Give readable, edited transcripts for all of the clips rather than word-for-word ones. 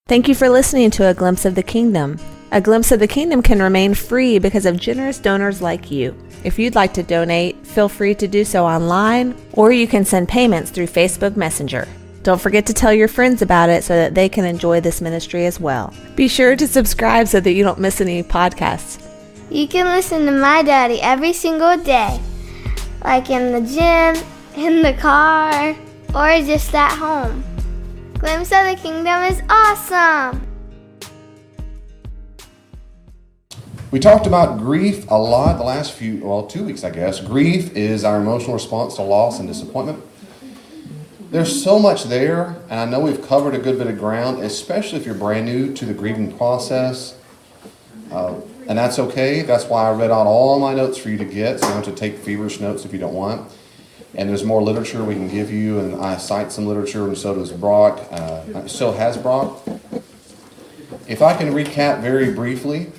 Thank you for listening to A Glimpse of the Kingdom. A Glimpse of the Kingdom can remain free because of generous donors like you. If you'd like to donate, feel free to do so online, or you can send payments through Facebook Messenger. Don't forget to tell your friends about it so that they can enjoy this ministry as well. Be sure to subscribe so that you don't miss any podcasts. You can listen to my daddy every single day, like in the gym, in the car, or just at home. Glimpse of the Kingdom is awesome! We talked about grief a lot the last 2 weeks, I guess. Grief is our emotional response to loss and disappointment. There's so much there, and I know we've covered a good bit of ground, especially if you're brand new to the grieving process. And that's okay. That's why I read out all my notes for you to get, so you don't have to take feverish notes if you don't want. And there's more literature we can give you, and I cite some literature, and so does Brock. So has Brock. If I can recap very briefly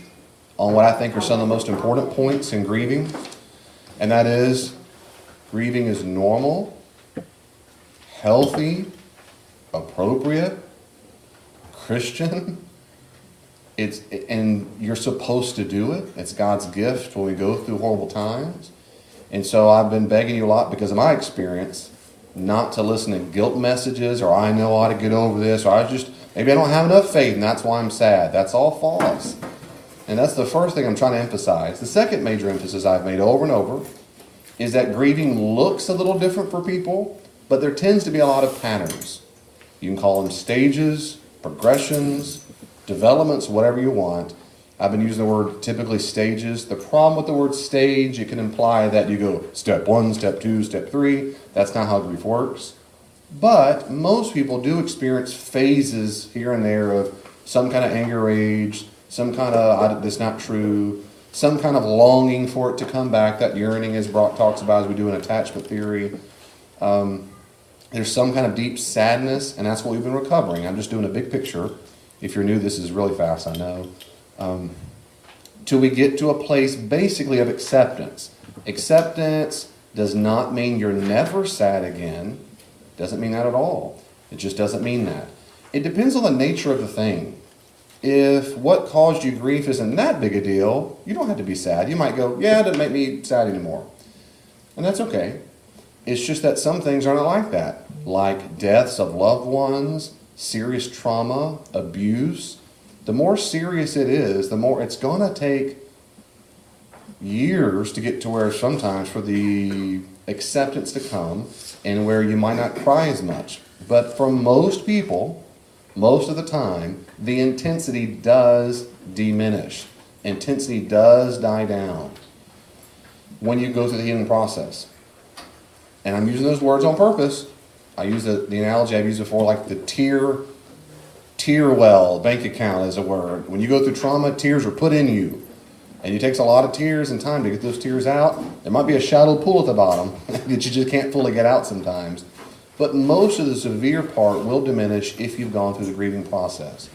on what I think are some of the most important points in grieving, and that is, grieving is normal, healthy, appropriate, Christian. And you're supposed to do it. It's God's gift when we go through horrible times. And so I've been begging you a lot because of my experience not to listen to guilt messages or I know how to get over this or maybe I don't have enough faith and that's why I'm sad. That's all false. And that's the first thing I'm trying to emphasize. The second major emphasis I've made over and over is that grieving looks a little different for people, but there tends to be a lot of patterns. You can call them stages, progressions, developments, whatever you want. I've been using the word typically stages. The problem with the word stage, it can imply that you go step 1, step 2, step 3. That's not how grief works. But most people do experience phases here and there of some kind of anger rage, some kind of that's not true, some kind of longing for it to come back, that yearning as Brock talks about as we do in attachment theory. There's some kind of deep sadness, and that's what we've been recovering. I'm just doing a big picture. If you're new, this is really fast, I know. Till we get to a place basically of acceptance. Acceptance does not mean you're never sad again. Doesn't mean that at all. It just doesn't mean that. It depends on the nature of the thing. If what caused you grief isn't that big a deal, you don't have to be sad. You might go, yeah, it doesn't make me sad anymore. And that's okay. It's just that some things aren't like that. Like deaths of loved ones, serious trauma, abuse. The more serious it is, the more it's going to take years to get to where sometimes for the acceptance to come and where you might not cry as much. But for most people, most of the time, the intensity does diminish. Intensity does die down when you go through the healing process. And I'm using those words on purpose. I use the analogy I've used before, like the tear well bank account is a word. When you go through trauma, tears are put in you. And it takes a lot of tears and time to get those tears out. There might be a shallow pool at the bottom that you just can't fully get out sometimes. But most of the severe part will diminish if you've gone through the grieving process.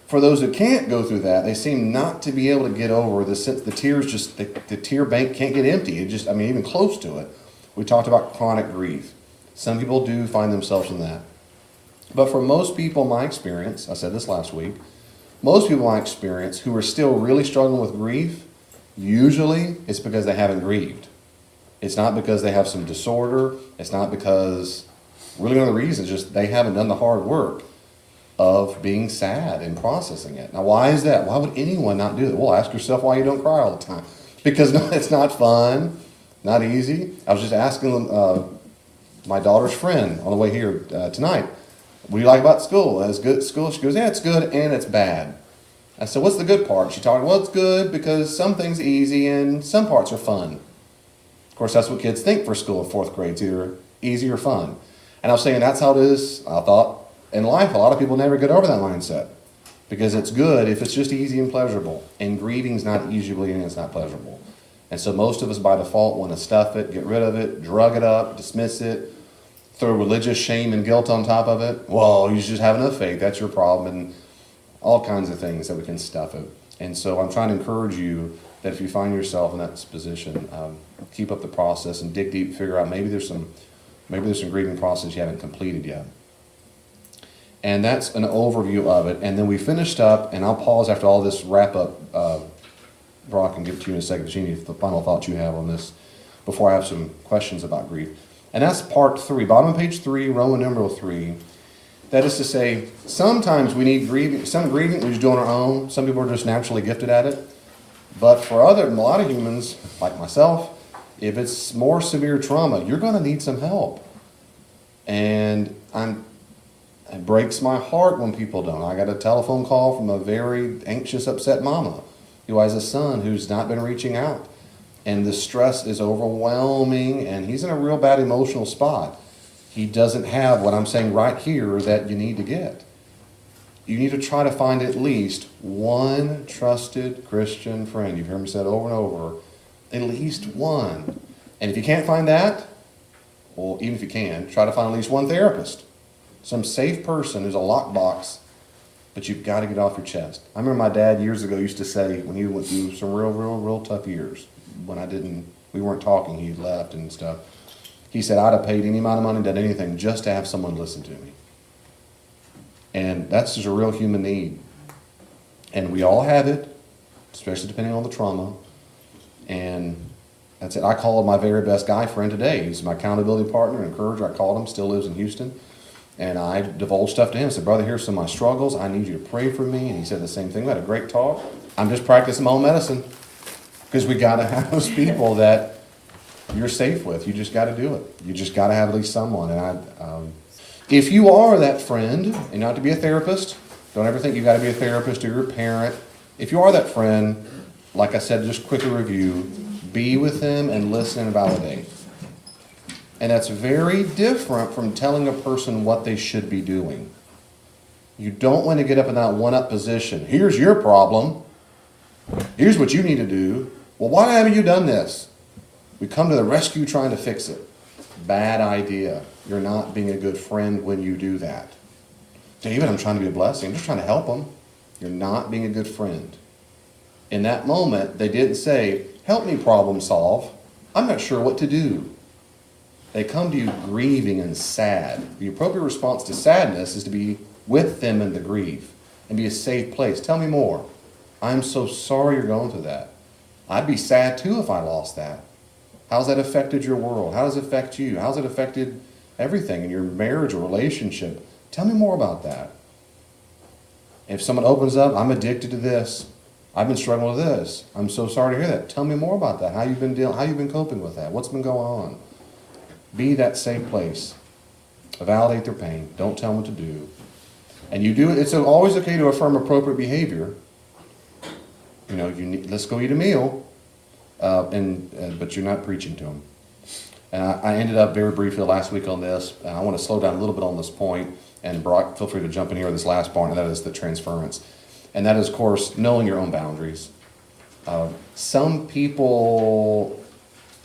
For those who can't go through that, they seem not to be able to get over the sense the tears the tear bank can't get empty. Even close to it. We talked about chronic grief. Some people do find themselves in that. But for most people, my experience, I said this last week, most people my experience who are still really struggling with grief, usually it's because they haven't grieved. It's not because they have some disorder. It's not because, really one of the reasons is just they haven't done the hard work of being sad and processing it. Now, why is that? Why would anyone not do that? Well, ask yourself why you don't cry all the time. Because it's not fun, not easy. I was just asking my daughter's friend on the way here tonight, what do you like about school? Is good school? She goes, yeah, it's good and it's bad. I said, what's the good part? She told me, well, it's good because some things are easy and some parts are fun. Of course, that's what kids think for school in fourth grade. It's either easy or fun. And I was saying that's how it is, I thought, in life. A lot of people never get over that mindset because it's good if it's just easy and pleasurable. And grieving is not easy and it's not pleasurable. And so most of us by default want to stuff it, get rid of it, drug it up, dismiss it, throw religious shame and guilt on top of it. Well, you just have enough faith. That's your problem. And all kinds of things that we can stuff it. And so I'm trying to encourage you that if you find yourself in that position, keep up the process and dig deep, figure out maybe there's some grieving process you haven't completed yet. And that's an overview of it. And then we finished up, and I'll pause after all this wrap-up, Brock, and give it to you in a second, Jeannie, the final thoughts you have on this before I have some questions about grief. And that's part 3, bottom of page 3, Roman numeral 3. That is to say, sometimes we need grieving. Some grieving we just do on our own. Some people are just naturally gifted at it. But for a lot of humans, like myself, if it's more severe trauma, you're going to need some help. And it breaks my heart when people don't. I got a telephone call from a very anxious, upset mama who has a son who's not been reaching out. And the stress is overwhelming, and he's in a real bad emotional spot. He doesn't have what I'm saying right here that you need to get. You need to try to find at least one trusted Christian friend. You've heard me say it over and over. At least one. And if you can't find that, well, even if you can, try to find at least one therapist. Some safe person who's a lockbox, but you've got to get off your chest. I remember my dad years ago used to say, when he went through some real tough years, when we weren't talking, he left and stuff. He said, I'd have paid any amount of money, done anything, just to have someone listen to me. And that's just a real human need. And we all have it, especially depending on the trauma. And that's it. I call him my very best guy friend today. He's my accountability partner, encourager. I called him, still lives in Houston. And I divulged stuff to him. I said, brother, here's some of my struggles. I need you to pray for me. And he said the same thing. We had a great talk. I'm just practicing my own medicine. Because we got to have those people that you're safe with. You just got to do it. You just got to have at least someone. And if you are that friend, and not to be a therapist, don't ever think you've got to be a therapist or your parent. If you are that friend, like I said, just quick a review, be with them and listen and validate. And that's very different from telling a person what they should be doing. You don't want to get up in that one-up position. Here's your problem. Here's what you need to do. Well, why haven't you done this? We come to the rescue trying to fix it. Bad idea. You're not being a good friend when you do that. David, I'm trying to be a blessing. I'm just trying to help them. You're not being a good friend. In that moment, they didn't say, help me problem solve. I'm not sure what to do. They come to you grieving and sad. The appropriate response to sadness is to be with them in the grief and be a safe place. Tell me more. I'm so sorry you're going through that. I'd be sad too if I lost that. How's that affected your world? How does it affect you? How's it affected everything in your marriage or relationship? Tell me more about that. If someone opens up, I'm addicted to this. I've been struggling with this. I'm so sorry to hear that. Tell me more about that. How you've been coping with that? What's been going on? Be that safe place. Validate their pain. Don't tell them what to do. And you do it. It's always okay to affirm appropriate behavior. You know, let's go eat a meal, but you're not preaching to them. And I ended up very briefly last week on this. And I want to slow down a little bit on this point. And Brock, feel free to jump in here with this last part, and that is the transference. And that is, of course, knowing your own boundaries. Some people,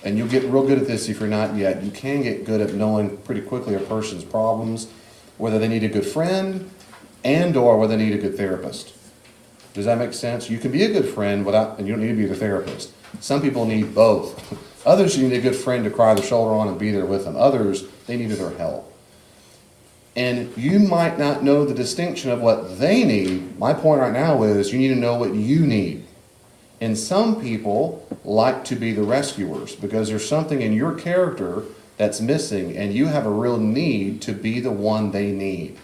and you'll get real good at this if you're not yet, you can get good at knowing pretty quickly a person's problems, whether they need a good friend and or whether they need a good therapist. Does that make sense? You can be a good friend and you don't need to be the therapist. Some people need both. Others, you need a good friend to cry their shoulder on and be there with them. Others, they need their help. And you might not know the distinction of what they need. My point right now is you need to know what you need. And some people like to be the rescuers because there's something in your character that's missing and you have a real need to be the one they need.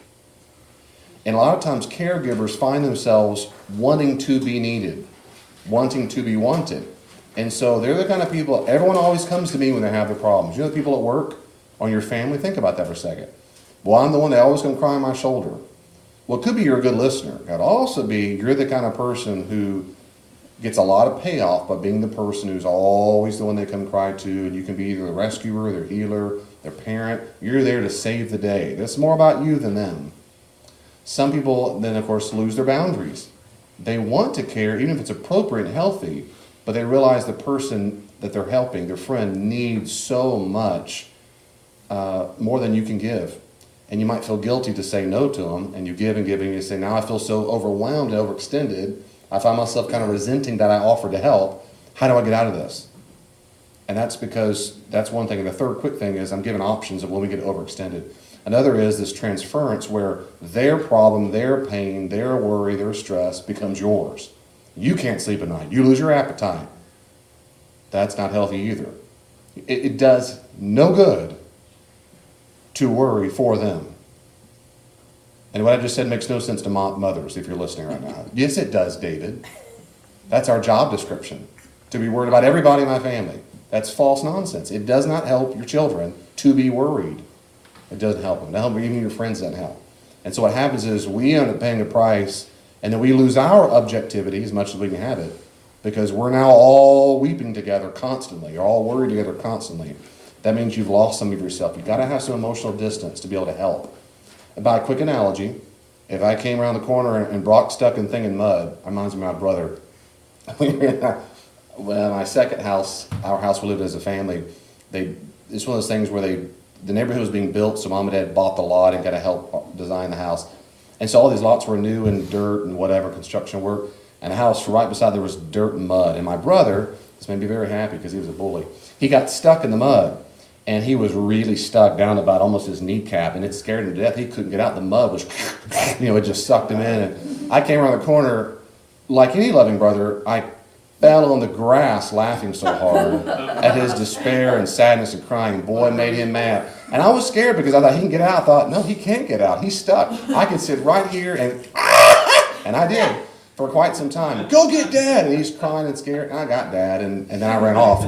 And a lot of times caregivers find themselves wanting to be needed, wanting to be wanted. And so they're the kind of people, everyone always comes to me when they have their problems. You know the people at work, or your family? Think about that for a second. Well, I'm the one that always going to cry on my shoulder. Well, it could be you're a good listener. It could also be you're the kind of person who gets a lot of payoff by being the person who's always the one they come cry to, and you can be either the rescuer, their healer, their parent. You're there to save the day. That's more about you than them. Some people then, of course, lose their boundaries. They want to care, even if it's appropriate and healthy, but they realize the person that they're helping, their friend, needs so much more than you can give. And you might feel guilty to say no to them, and you give and give, and you say, now I feel so overwhelmed and overextended, I find myself kind of resenting that I offered to help. How do I get out of this? And that's because that's one thing. And the third quick thing is I'm giving options of when we get overextended. Another is this transference where their problem, their pain, their worry, their stress becomes yours. You can't sleep at night. You lose your appetite. That's not healthy either. It does no good to worry for them. And what I just said makes no sense to mothers if you're listening right now. Yes, it does, David. That's our job description, to be worried about everybody in my family. That's false nonsense. It does not help your children to be worried. It doesn't help them. Even your friends doesn't help. And so what happens is we end up paying a price, and then we lose our objectivity as much as we can have it, because we're now all weeping together constantly, or all worried together constantly. That means you've lost some of yourself. You've got to have some emotional distance to be able to help. And by a quick analogy, if I came around the corner and Brock stuck in thing in mud, reminds me of my brother. Well, my second house, our house we lived as a family, it's one of those things where the neighborhood was being built, so mom and dad bought the lot and got to help design the house. And so all these lots were new and dirt and whatever, construction work. And the house right beside there was dirt and mud. And my brother, this made me very happy because he was a bully, he got stuck in the mud. And he was really stuck down about almost his kneecap, and it scared him to death. He couldn't get out. The mud was, it just sucked him in. And I came around the corner, like any loving brother, I fell on the grass laughing so hard at his despair and sadness and crying. Boy, it made him mad. And I was scared because I thought he can get out. I thought, no, he can't get out. He's stuck. I could sit right here and I did for quite some time. Go get Dad. And he's crying and scared. And I got Dad, and then I ran off.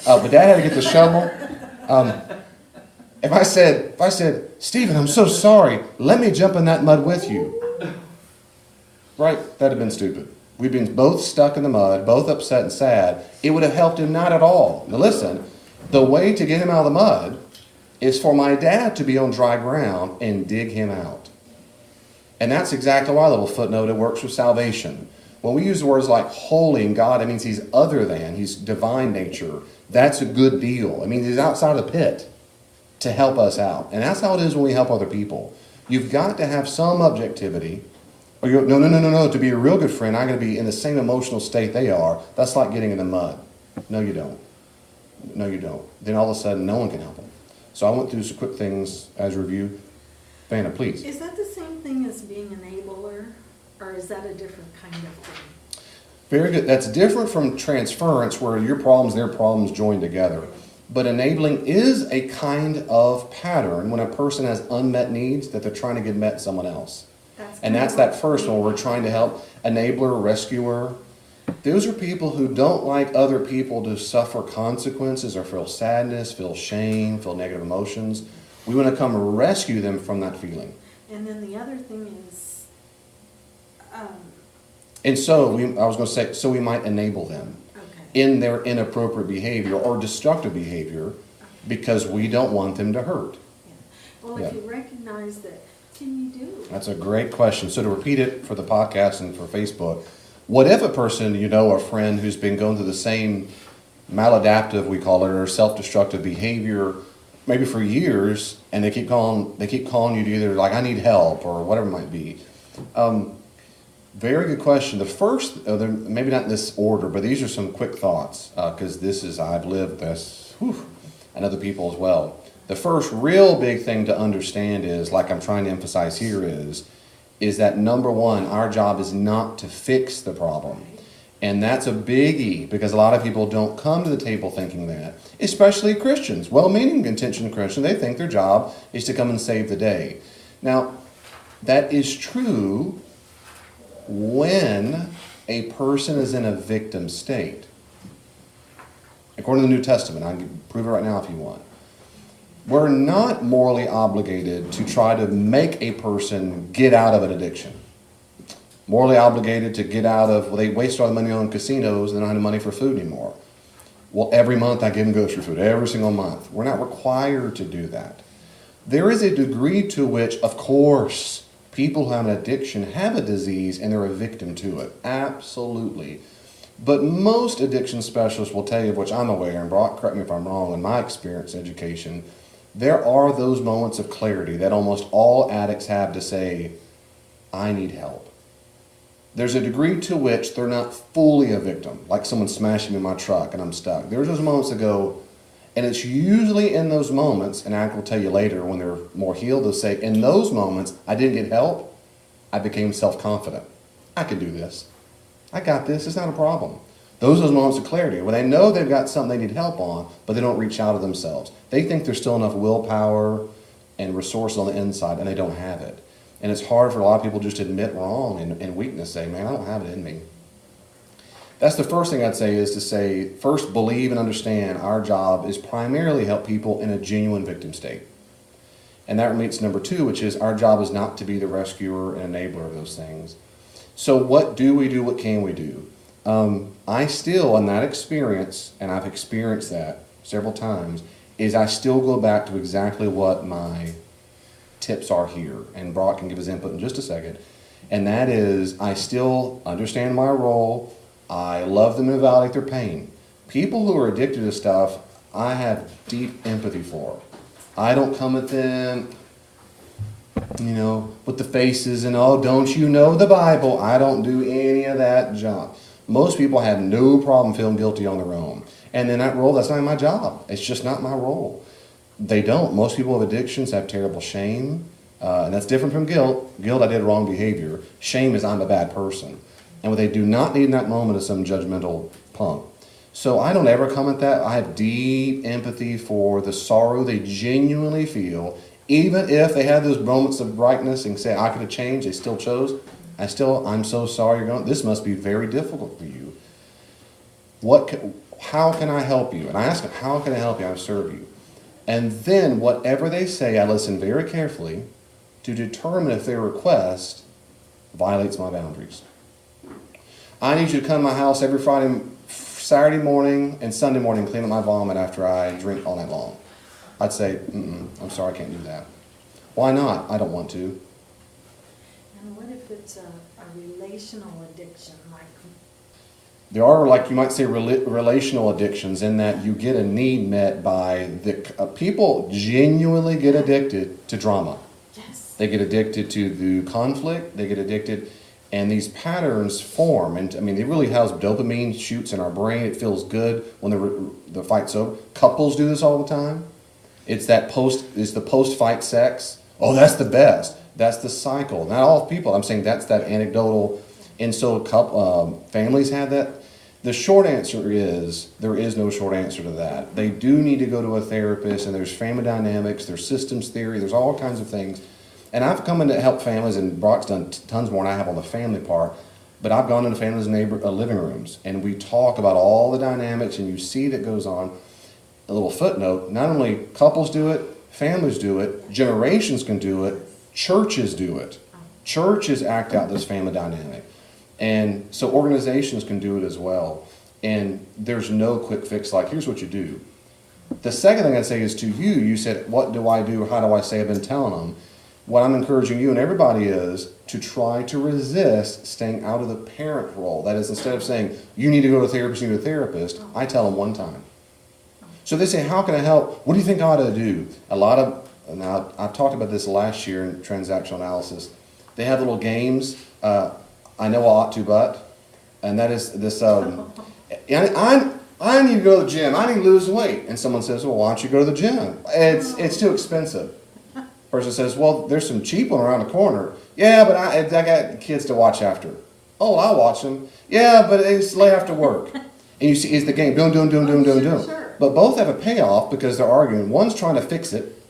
But Dad had to get the shovel. If I said, Stephen, I'm so sorry, let me jump in that mud with you. Right? That'd have been stupid. We'd been both stuck in the mud, both upset and sad. It would have helped him not at all. Now listen, the way to get him out of the mud is for my dad to be on dry ground and dig him out. And that's exactly why, little footnote, it works with salvation. When we use words like holy and God, it means he's other than, he's divine nature. That's a good deal. It means he's outside of the pit to help us out. And that's how it is when we help other people. You've got to have some objectivity. Or no. To be a real good friend, I'm going to be in the same emotional state they are. That's like getting in the mud. No, you don't. Then all of a sudden, no one can help them. So I went through some quick things as a review. Vanna, please. Is that the same thing as being an enabler, or is that a different kind of thing? Very good. That's different from transference, where your problems and their problems join together. But enabling is a kind of pattern when a person has unmet needs that they're trying to get met in someone else. That's that first one. We're trying to help enabler, rescuer. Those are people who don't like other people to suffer consequences or feel sadness, feel shame, feel negative emotions. We want to come rescue them from that feeling. And then the other thing is... And so, we might enable them in their inappropriate behavior or destructive behavior because we don't want them to hurt. Yeah. Well, if you recognize that, what can you do? That's a great question. So to repeat it for the podcast and for Facebook, what if a person, a friend who's been going through the same maladaptive, we call it, or self-destructive behavior maybe for years, and they keep calling you to either like, I need help, or whatever it might be. Very good question. The first, maybe not in this order, but these are some quick thoughts, because I've lived this, and other people as well. The first real big thing to understand is, like I'm trying to emphasize here, is that number one, our job is not to fix the problem. And that's a biggie, because a lot of people don't come to the table thinking that, especially Christians, well-meaning intentioned Christians. They think their job is to come and save the day. Now, that is true when a person is in a victim state. According to the New Testament, I can prove it right now if you want. We're not morally obligated to try to make a person get out of an addiction. Morally obligated to get out of, they waste all the money on casinos and they don't have money for food anymore. Well, every month I give them grocery food, every single month. We're not required to do that. There is a degree to which, of course, people who have an addiction have a disease and they're a victim to it. Absolutely. But most addiction specialists will tell you, of which I'm aware, and Brock, correct me if I'm wrong, in my experience in education, there are those moments of clarity that almost all addicts have to say, I need help. There's a degree to which they're not fully a victim, like someone smashing me in my truck and I'm stuck. There's those moments that go, And it's usually in those moments, and I will tell you later when they're more healed, they'll say, in those moments, I didn't get help, I became self-confident. I can do this. I got this, it's not a problem. Those are those moments of clarity, where they know they've got something they need help on, but they don't reach out to themselves. They think there's still enough willpower and resources on the inside, and they don't have it. And it's hard for a lot of people just to admit wrong and weakness, say, man, I don't have it in me. That's the first thing I'd say, is to say, first, believe and understand our job is primarily help people in a genuine victim state. And that relates to number 2, which is our job is not to be the rescuer and enabler of those things. So what do we do? What can we do? I still, in that experience, and I've experienced that several times, is I still go back to exactly what my tips are here. And Brock can give his input in just a second. And that is, I still understand my role. I love them and validate their pain. People who are addicted to stuff, I have deep empathy for. I don't come at them, with the faces and, oh, don't you know the Bible? I don't do any of that junk. Most people have no problem feeling guilty on their own. And in that role, that's not my job. It's just not my role. They don't. Most people with addictions have terrible shame. And that's different from guilt. Guilt, I did wrong behavior. Shame is I'm a bad person. And what they do not need in that moment is some judgmental punk. So I don't ever come at that. I have deep empathy for the sorrow they genuinely feel. Even if they have those moments of brightness and say, I could have changed, they still chose. I'm so sorry you're going, this must be very difficult for you. How can I help you? And I ask them, how can I help you? I serve you. And then whatever they say, I listen very carefully to determine if their request violates my boundaries. I need you to come to my house every Saturday morning and Sunday morning and clean up my vomit after I drink all night long. I'd say, I'm sorry, I can't do that. Why not? I don't want to. And what if it's a relational addiction, like? There are, like you might say, relational addictions, in that you get a need met by people genuinely get addicted to drama. Yes. They get addicted to the conflict. They get addicted, and these patterns form. And I mean, they really house dopamine shoots in our brain. It feels good when the fight's over. Couples do this all the time. It's the post-fight sex. Oh, that's the best. That's the cycle. Not all people. I'm saying that's that anecdotal. And so families have that. The short answer is there is no short answer to that. They do need to go to a therapist, and there's family dynamics, there's systems theory, there's all kinds of things. And I've come in to help families, and Brock's done tons more than I have on the family part. But I've gone into families' living rooms, and we talk about all the dynamics, and you see that goes on. A little footnote, not only couples do it, families do it, generations can do it, churches do it. Churches act out this family dynamic. And so organizations can do it as well. And there's no quick fix like, here's what you do. The second thing I'd say is to you, you said, what do I do? How do I say? I've been telling them. What I'm encouraging you and everybody is to try to resist staying out of the parent role. That is, instead of saying, you need to go to a therapist, you need a therapist, I tell them one time. So they say, how can I help? What do you think I ought to do? Now, I've talked about this last year in transactional analysis. They have little games, I know I ought to, but, and that is this, I need to go to the gym. I need to lose weight. And someone says, well, why don't you go to the gym? It's too expensive. Person says, well, there's some cheap one around the corner. Yeah, but I got kids to watch after. Oh, I'll watch them. Yeah, but it's late after work. And you see, it's the game, doom. Sure. But both have a payoff because they're arguing. One's trying to fix it,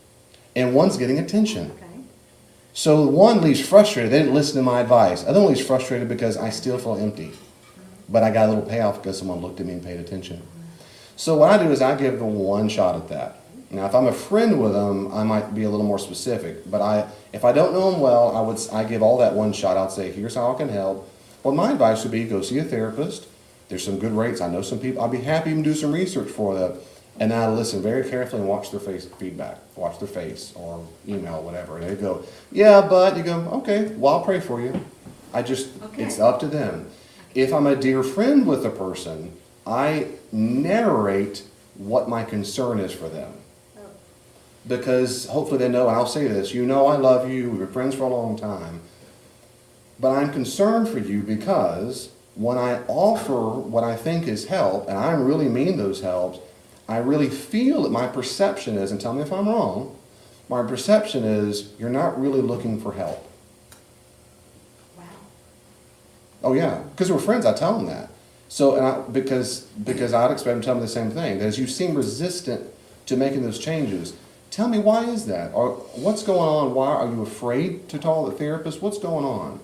and one's getting attention. Okay. So one leaves frustrated. They didn't listen to my advice. The other one leaves frustrated because I still feel empty. But I got a little payoff because someone looked at me and paid attention. So what I do is I give them one shot at that. Now, if I'm a friend with them, I might be a little more specific. But if I don't know them well, I give all that one shot. I'll say, here's how I can help. Well, my advice would be go see a therapist. There's some good rates. I know some people. I'll be happy to do some research for them. And I listen very carefully and watch their face feedback. Watch their face or email, whatever. And they go, yeah, but you go, okay, well, I'll pray for you. It's up to them. If I'm a dear friend with a person, I narrate what my concern is for them. Because hopefully they know, and I'll say this, you know I love you, we've been friends for a long time. But I'm concerned for you because when I offer what I think is help, and I really mean those helps, I really feel that my perception is, and tell me if I'm wrong, my perception is you're not really looking for help. Wow. Oh yeah, because we're friends, I tell them that. So, because I'd expect them to tell me the same thing. That as you seem resistant to making those changes, tell me why is that? Or what's going on? Why are you afraid to talk to the therapist? What's going on?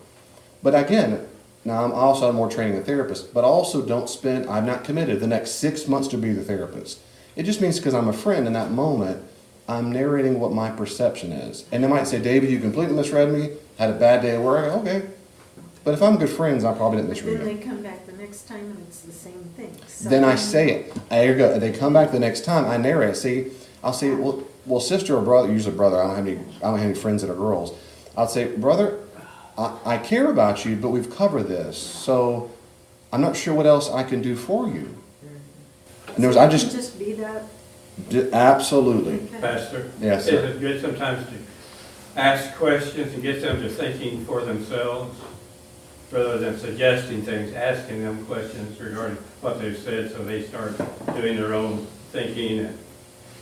But again, now I'm also more training a therapist, but also don't spend, I'm not committed the next 6 months to be the therapist. It just means because I'm a friend in that moment, I'm narrating what my perception is. And they might say, David, you completely misread me, had a bad day at work. Okay. But if I'm good friends, I probably didn't misread Then it. they come back the next time and it's the same thing. So Then I say it. There you go. They come back the next time, I narrate. See, I'll say, well, sister or brother, usually brother, I don't have any friends that are girls. I'll say, brother, I care about you, but we've covered this. So I'm not sure what else I can do for you. In other words, I just be that. Absolutely. Pastor? Yes, Is sir. it good sometimes to ask questions and get them to thinking for themselves rather than suggesting things, asking them questions regarding what they've said so they start doing their own thinking and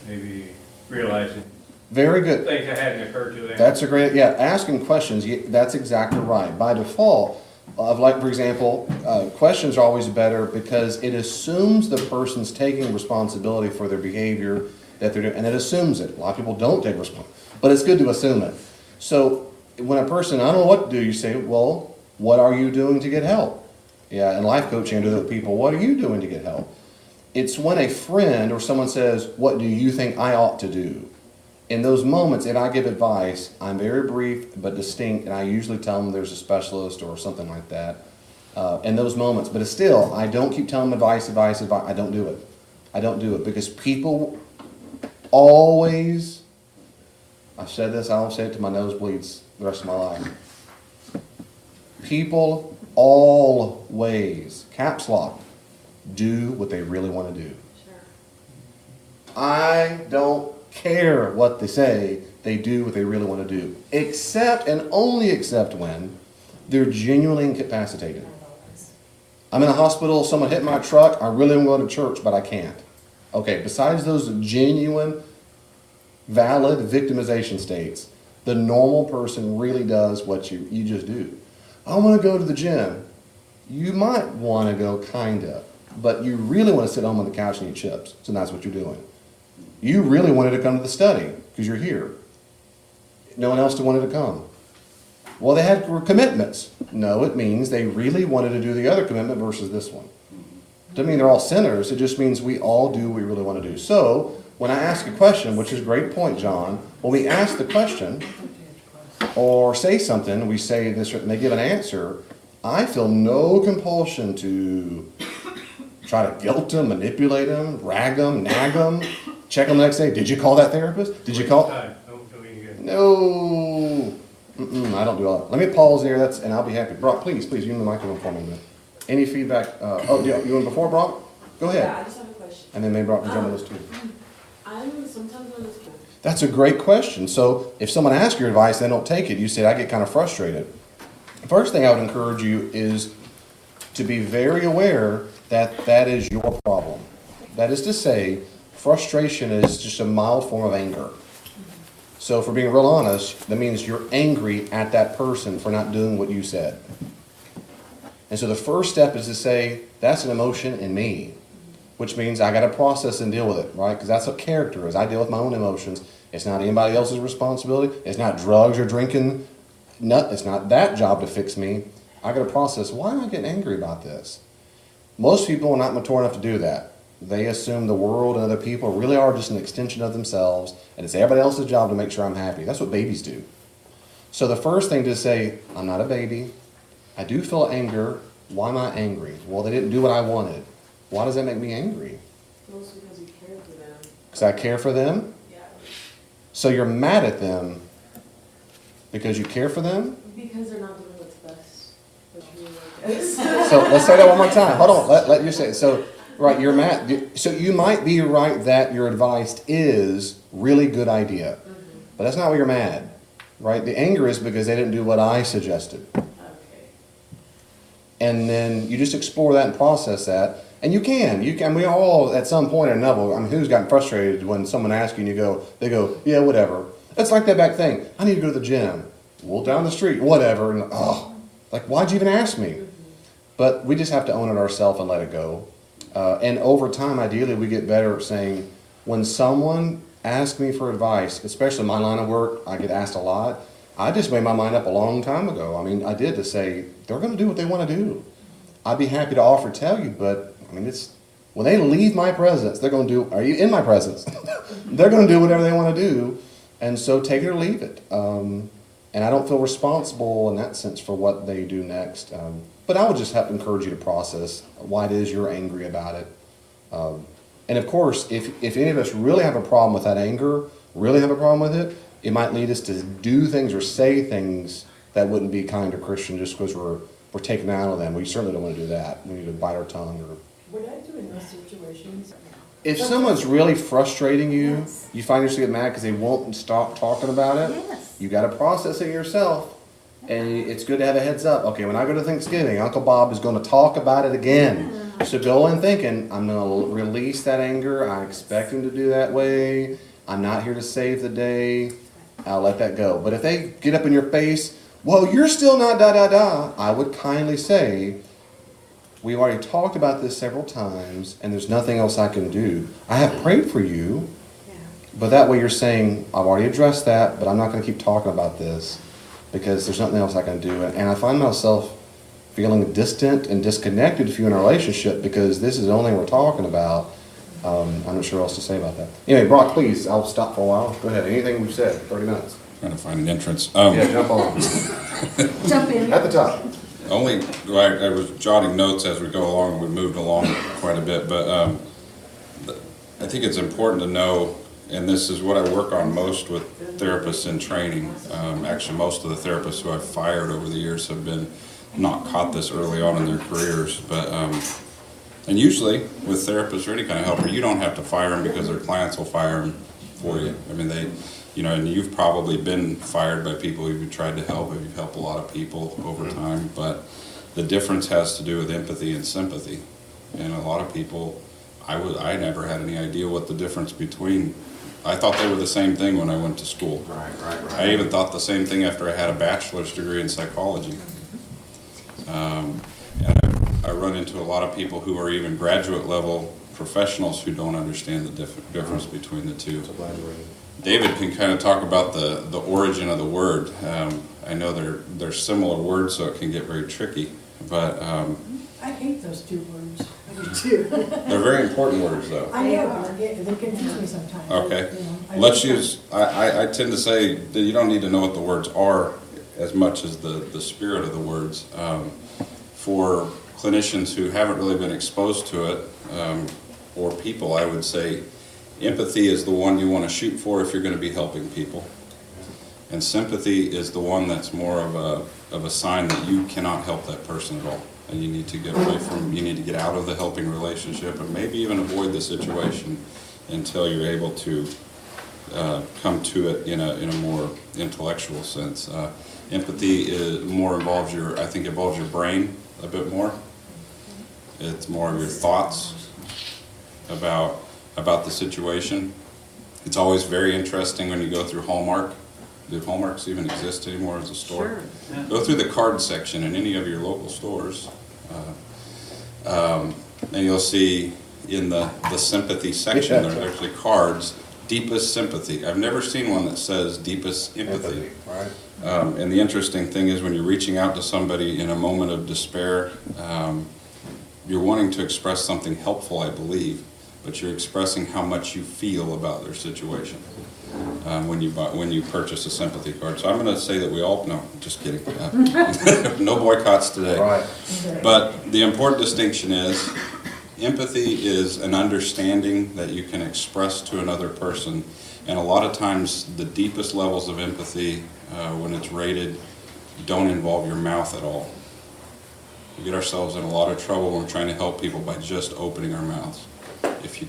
maybe realizing Very good. things that hadn't occurred to them? That's a great, yeah, asking questions, that's exactly right. By default, of like, for example, questions are always better because it assumes the person's taking responsibility for their behavior that they're doing, and it assumes it. A lot of people don't take responsibility, but it's good to assume it. So when a person, I don't know what to do, you say, well, what are you doing to get help? Yeah, in life coaching, I do that with people, what are you doing to get help? It's when a friend or someone says, what do you think I ought to do? In those moments, if I give advice, I'm very brief but distinct, and I usually tell them there's a specialist or something like that in those moments. But it's still, I don't keep telling them advice. I don't do it. I don't do it because people always, I've said this, I'll say it till my nose bleeds the rest of my life. People always, caps lock, do what they really want to do. Sure. I don't care what they say, they do what they really want to do. Except, and only except when, they're genuinely incapacitated. I'm in a hospital, someone hit my truck, I really want to go to church, but I can't. Okay, besides those genuine, valid victimization states, the normal person really does what you just do. I want to go to the gym. You might want to go, kinda, but you really want to sit home on the couch and eat chips, so that's what you're doing. You really wanted to come to the study because you're here. No one else wanted to come. Well, they had commitments. No, it means they really wanted to do the other commitment versus this one. Doesn't mean they're all sinners. It just means we all do what we really want to do. So when I ask a question, which is a great point, John, when we ask the question or say something, we say this and they give an answer, I feel no compulsion to try to guilt them, manipulate them, rag them, nag them. Check them the next day. Did you call that therapist? Did you call? No. I don't do all that. Let me pause there. And I'll be happy. Brock, please, you in the microphone for me a minute. Any feedback? You went before, Brock? Go ahead. Yeah, I just have a question. And then maybe Brock can jump on this too. I'm sometimes on the school. That's a great question. So if someone asks your advice, they don't take it. You say, I get kind of frustrated. The first thing I would encourage you is to be very aware that that is your problem. That is to say, frustration is just a mild form of anger. So if we're being real honest, that means you're angry at that person for not doing what you said. And so the first step is to say, that's an emotion in me, which means I got to process and deal with it, right? Because that's what character is. I deal with my own emotions. It's not anybody else's responsibility. It's not drugs or drinking. It's not that job to fix me. I got to process, why am I getting angry about this? Most people are not mature enough to do that. They assume the world and other people really are just an extension of themselves, and it's everybody else's job to make sure I'm happy. That's what babies do. So the first thing to say, I'm not a baby. I do feel anger. Why am I angry? Well, they didn't do what I wanted. Why does that make me angry? Mostly because you care for them. Because I care for them? Yeah. So you're mad at them because you care for them? Because they're not doing what's best for you, I guess. So let's say that one more time. Hold on. Let you say it. So, right, you're mad. So you might be right that your advice is really good idea. Mm-hmm. But that's not why you're mad. Right? The anger is because they didn't do what I suggested. Okay. And then you just explore that and process that. And you can, we all at some point or another, I mean, who's gotten frustrated when someone asks you and they go, yeah, whatever. It's like that back thing. I need to go to the gym. Well, down the street, whatever. And like, why'd you even ask me? But we just have to own it ourselves and let it go. And over time, ideally, we get better at saying, when someone asks me for advice, especially in my line of work, I get asked a lot. I just made my mind up a long time ago. I mean, I did, to say, they're going to do what they want to do. I'd be happy to offer to tell you, but I mean, it's when they leave my presence, they're going to do, are you in my presence? They're going to do whatever they want to do. And so take it or leave it. And I don't feel responsible in that sense for what they do next. But I would just have to encourage you to process why it is you're angry about it. And of course, if any of us really have a problem with that anger, really have a problem with it, it might lead us to do things or say things that wouldn't be kind or Christian just because we're taking it out on them. We certainly don't want to do that. We need to bite our tongue. Or What I do in those situations, if someone's really frustrating you, Yes. you find yourself getting mad because they won't stop talking about it. Yes. You got to process it yourself, and it's good to have a heads up. Okay, when I go to Thanksgiving, Uncle Bob is going to talk about it again. So go in thinking, I'm going to release that anger. I expect him to do that way. I'm not here to save the day. I'll let that go. But if they get up in your face, well, you're still not da-da-da, I would kindly say, we've already talked about this several times, and there's nothing else I can do. I have prayed for you, but that way you're saying, I've already addressed that, but I'm not going to keep talking about this because there's nothing else I can do. And I find myself feeling distant and disconnected if you're in a relationship because this is the only thing we're talking about. I'm not sure what else to say about that. Anyway, Brock, please, I'll stop for a while. Go ahead. Anything we've said, 30 minutes. Trying to find an entrance. Yeah, jump on. Jump in. At the top. I was jotting notes as we go along. We moved along quite a bit, but I think it's important to know, and this is what I work on most with therapists in training. Actually, most of the therapists who I've fired over the years have been not caught this early on in their careers, but and usually with therapists or any kind of helper, you don't have to fire them because their clients will fire them for you. I mean, and you've probably been fired by people who you've tried to help, you've helped a lot of people over time, but the difference has to do with empathy and sympathy. And a lot of people, I never had any idea what the difference between, I thought they were the same thing when I went to school. Right. I even thought the same thing after I had a bachelor's degree in psychology. And I run into a lot of people who are even graduate level professionals who don't understand the difference between the two. So glad you're ready. David can kind of talk about the origin of the word. I know they're similar words, so it can get very tricky, but I hate those two words. I do too. they're very important words, though. I know, they confuse me sometimes. Okay. You know, I Let's just- use, I tend to say that you don't need to know what the words are as much as the spirit of the words. For clinicians who haven't really been exposed to it, or people, I would say empathy is the one you want to shoot for if you're going to be helping people. And sympathy is the one that's more of a sign that you cannot help that person at all. And you need to get away from, you need to get out of the helping relationship and maybe even avoid the situation until you're able to come to it in a more intellectual sense. Empathy involves your brain a bit more. It's more of your thoughts about the situation. It's always very interesting when you go through Hallmark. Do Hallmarks even exist anymore as a store? Sure. Yeah. Go through the card section in any of your local stores, and you'll see in the sympathy section there's actually cards, deepest sympathy. I've never seen one that says deepest empathy. Right. And the interesting thing is when you're reaching out to somebody in a moment of despair, you're wanting to express something helpful, I believe, but you're expressing how much you feel about their situation when you purchase a sympathy card. So I'm going to say that we all, no, just kidding. No boycotts today. Right. But the important distinction is empathy is an understanding that you can express to another person. And a lot of times the deepest levels of empathy, when it's rated, don't involve your mouth at all. We get ourselves in a lot of trouble when we're trying to help people by just opening our mouths. If you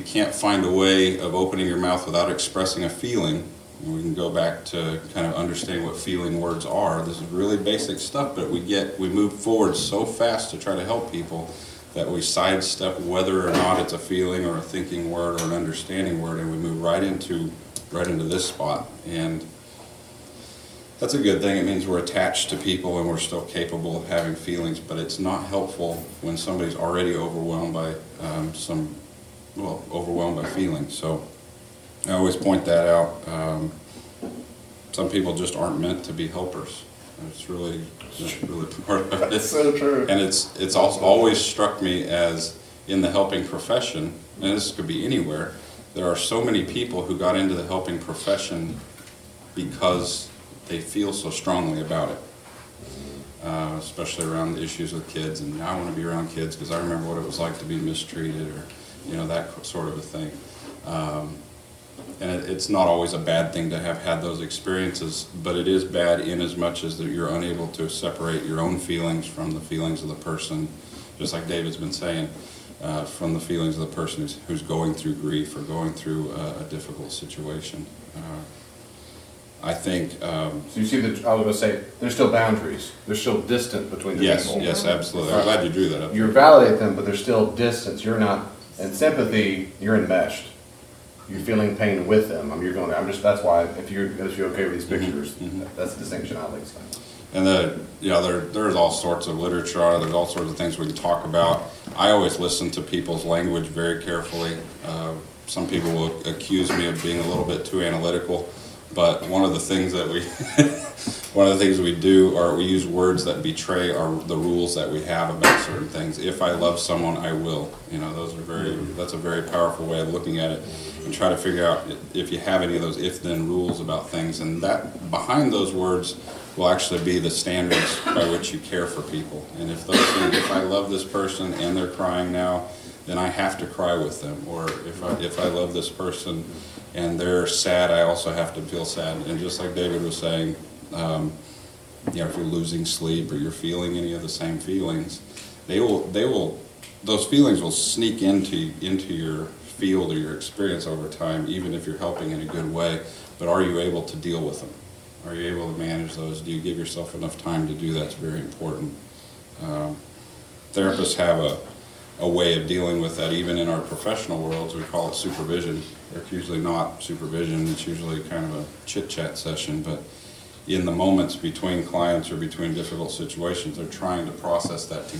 can't find a way of opening your mouth without expressing a feeling, and we can go back to kind of understanding what feeling words are. This is really basic stuff, but we move forward so fast to try to help people that we sidestep whether or not it's a feeling or a thinking word or an understanding word, and we move right into this spot. And that's a good thing. It means we're attached to people and we're still capable of having feelings, but it's not helpful when somebody's already overwhelmed by overwhelmed by feelings. So I always point that out. Some people just aren't meant to be helpers. It's really part of it. That's so true. And it's also always struck me as in the helping profession, and this could be anywhere, there are so many people who got into the helping profession because they feel so strongly about it, especially around the issues with kids. And I want to be around kids because I remember what it was like to be mistreated, or that sort of a thing. And it's not always a bad thing to have had those experiences, but it is bad in as much as that you're unable to separate your own feelings from the feelings of the person, just like David's been saying, from the feelings of the person who's going through grief or going through a difficult situation. I think... So you see, I was going to say, there's still boundaries. There's still distance between the people. Yes, absolutely. I'm glad you drew that up. You validate them, but there's still distance. You're not, in sympathy, you're enmeshed. You're feeling pain with them. That's why, if you're okay with these pictures, that's the distinction I like to say. And there's all sorts of literature, there's all sorts of things we can talk about. I always listen to people's language very carefully. Some people will accuse me of being a little bit too analytical, but one of the things that we do, or we use words that betray the rules that we have about certain things. If I love someone, I will. That's a very powerful way of looking at it, and try to figure out if you have any of those if-then rules about things. And that behind those words will actually be the standards by which you care for people. And if I love this person and they're crying now, then I have to cry with them. Or if I love this person and they're sad, I also have to feel sad. And just like David was saying, if you're losing sleep or you're feeling any of the same feelings, those feelings will sneak into your field or your experience over time, even if you're helping in a good way. But are you able to deal with them? Are you able to manage those? Do you give yourself enough time to do that? It's very important. Therapists have a way of dealing with that. Even in our professional worlds, we call it supervision. It's usually not supervision. It's usually kind of a chit-chat session. But in the moments between clients or between difficult situations, they're trying to process that to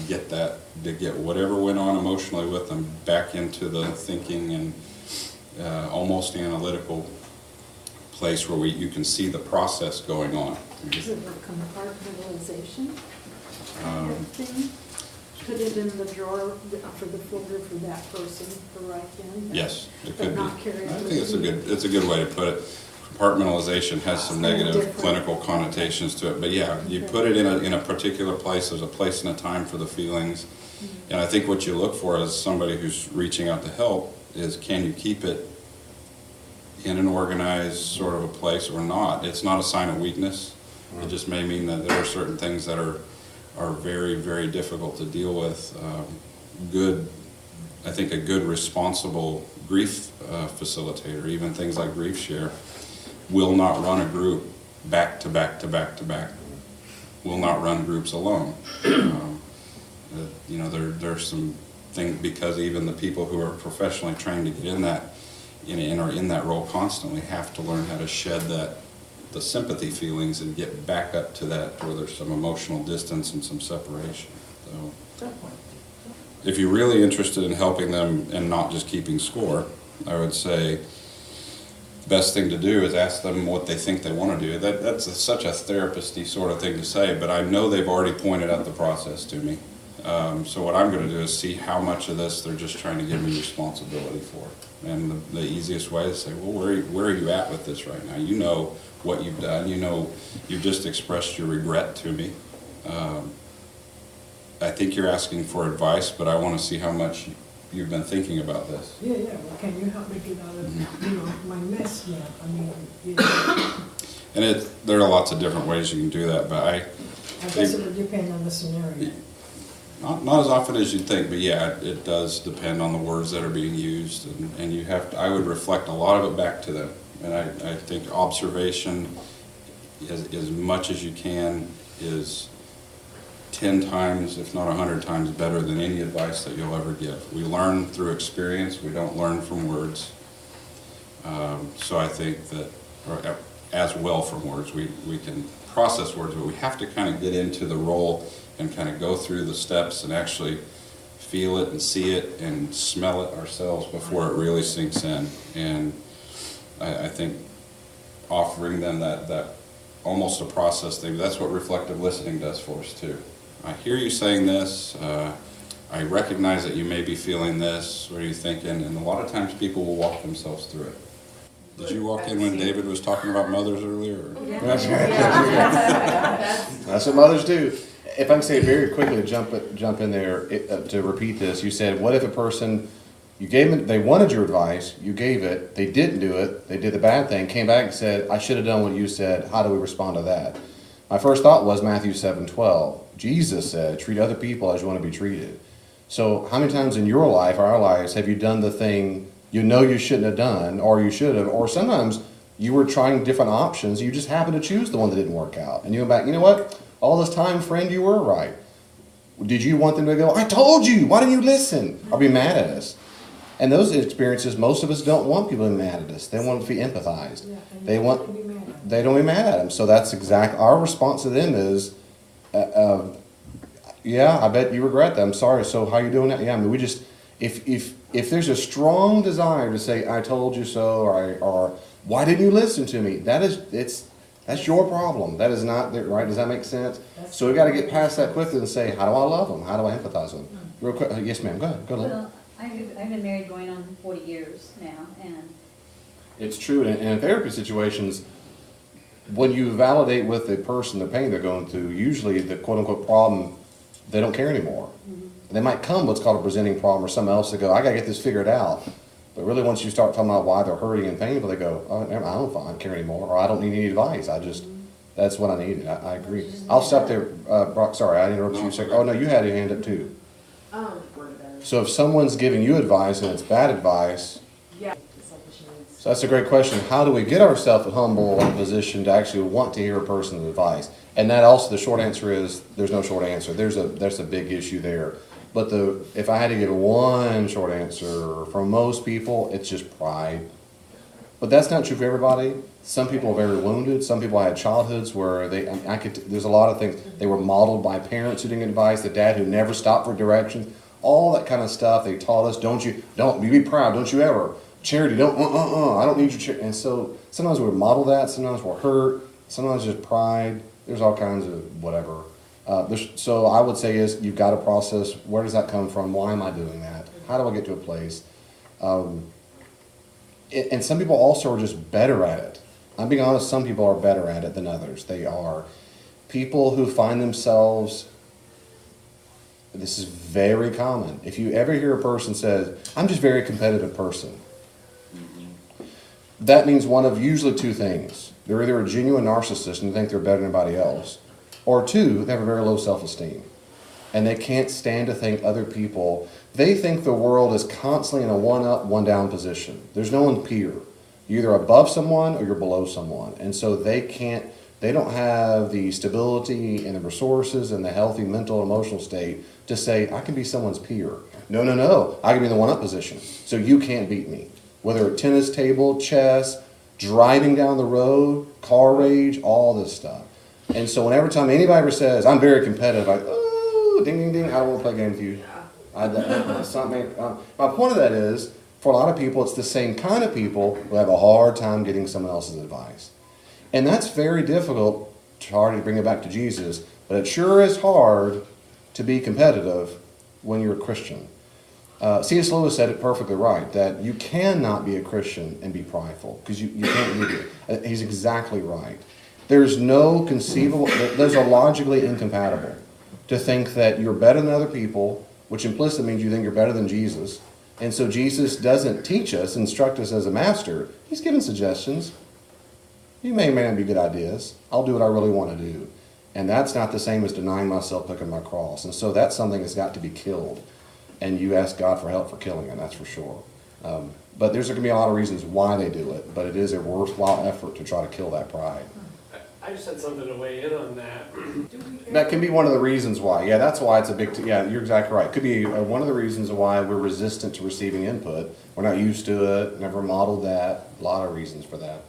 get whatever went on emotionally with them back into the thinking and almost analytical place where you can see the process going on. Is it a compartmentalization thing? Put it in the drawer for the folder for that person for right then? Yes, it could be. Not carry I think it's a good way to put it. Compartmentalization has some negative clinical connotations to it, but yeah, you put it in a particular place. There's a place and a time for the feelings, and I think what you look for as somebody who's reaching out to help is, can you keep it in an organized sort of a place or not? It's not a sign of weakness. It just may mean that there are certain things that are very, very difficult to deal with. I think a good responsible grief facilitator, even things like Grief Share, will not run a group back to back to back to back. Will not run groups alone. There's some things, because even the people who are professionally trained to get in that and are in that role constantly have to learn how to shed the sympathy feelings and get back up to that where there's some emotional distance and some separation. So, if you're really interested in helping them and not just keeping score, I would say the best thing to do is ask them what they think they want to do. That's such a therapist-y sort of thing to say, but I know they've already pointed out the process to me. So what I'm going to do is see how much of this they're just trying to give me responsibility for. And the easiest way is to say, well, where are you at with this right now? You know what you've done. You know you've just expressed your regret to me. I think you're asking for advice, but I want to see how much you've been thinking about this. Yeah, well, can you help me get out of, my mess now? I mean, And there are lots of different ways you can do that, but I guess it would depend on the scenario. Not as often as you'd think, but yeah, it does depend on the words that are being used, and you have to, I would reflect a lot of it back to them. And I think observation, as much as you can, is 10 times, if not 100 times better than any advice that you'll ever give. We learn through experience. We don't learn from words. So I think that, or as well from words, we can process words, but we have to kind of get into the role and kind of go through the steps and actually feel it and see it and smell it ourselves before it really sinks in. And I think offering them that almost a process thing, that's what reflective listening does for us too. I hear you saying this, I recognize that you may be feeling this, what are you thinking? And a lot of times people will walk themselves through it. Did you walk in when David was talking about mothers earlier? That's what mothers do. If I can say very quickly, jump in there to repeat this. You said, what if a person, you gave them, they wanted your advice, you gave it, they didn't do it, they did the bad thing, came back and said, I should have done what you said. How do we respond to that? My first thought was Matthew 7:12. Jesus said, treat other people as you want to be treated. So how many times in your life, or our lives, have you done the thing you know you shouldn't have done, or you should have, or sometimes you were trying different options, you just happened to choose the one that didn't work out. And you go back, you know what? All this time, friend, you were right. Did you want them to go, I told you, why didn't you listen? Or be mad at us? And those experiences, most of us don't want people to be mad at us. They want to be empathized. Yeah, They don't be mad at them. So that's exactly, our response to them is, yeah, I bet you regret that. I'm sorry. So how you doing that? Yeah, I mean, we just, if there's a strong desire to say, I told you so, or why didn't you listen to me? That's your problem. That is not, right? Does that make sense? So we got to get past that quickly and say, how do I love them? How do I empathize with them? Real quick, yes ma'am, go ahead. Go ahead. Well, I've been married going on 40 years now, and It's true. And in therapy situations, when you validate with the person the pain they're going through, usually the quote unquote problem, they don't care anymore. They might come what's called a presenting problem or something else to go, I got to get this figured out. But really, once you start talking about why they're hurting and painful, they go, oh, I don't care anymore, or I don't need any advice. That's what I needed. I agree. I'll stop there. Brock, sorry, I interrupted you. Oh, no, you had your hand up too. So if someone's giving you advice and it's bad advice, so that's a great question. How do we get ourselves humble in a position to actually want to hear a person's advice? And that also, the short answer is, there's no short answer. There's a big issue there. But if I had to give one short answer, for most people, it's just pride. But that's not true for everybody. Some people are very wounded. Some people had childhoods where there's a lot of things. They were modeled by parents who didn't get advice, the dad who never stopped for directions, all that kind of stuff. They taught us, don't be proud, don't you ever. Charity, I don't need your charity. And so sometimes we're modeled that, sometimes we're hurt, sometimes just pride. There's all kinds of whatever. So I would say is you've got to process, where does that come from? Why am I doing that? How do I get to a place? And some people also are just better at it. I'm being honest, some people are better at it than others. They are. People who find themselves, this is very common. If you ever hear a person say, I'm just a very competitive person, that means one of usually two things. They're either a genuine narcissist and think they're better than anybody else, or two, they have a very low self-esteem. And they can't stand to think other people, they think the world is constantly in a one-up, one-down position. There's no one peer. You're either above someone or you're below someone. And so they don't have the stability and the resources and the healthy mental and emotional state to say, I can be someone's peer. No, I can be in the one-up position. So you can't beat me. Whether a tennis table, chess, driving down the road, car rage, all this stuff. And so whenever time anybody ever says, I'm very competitive, ding, ding, ding, I don't want to play games with you. My point of that is, for a lot of people, it's the same kind of people who have a hard time getting someone else's advice. And that's very difficult, hard to bring it back to Jesus, but it sure is hard to be competitive when you're a Christian. C.S. Lewis said it perfectly right, that you cannot be a Christian and be prideful, because you can't do it. He's exactly right. There's no conceivable, those are logically incompatible. To think that you're better than other people, which implicitly means you think you're better than Jesus. And so Jesus doesn't teach us, instruct us as a master. He's given suggestions. You may or may not be good ideas. I'll do what I really want to do. And that's not the same as denying myself, picking my cross. And so that's something that's got to be killed. And you ask God for help for killing it, that's for sure. But there's going to be a lot of reasons why they do it. But it is a worthwhile effort to try to kill that pride. I just had something to weigh in on that. That can be one of the reasons why. Yeah, that's why it's a big, yeah, you're exactly right. Could be one of the reasons why we're resistant to receiving input. We're not used to it, never modeled that. A lot of reasons for that.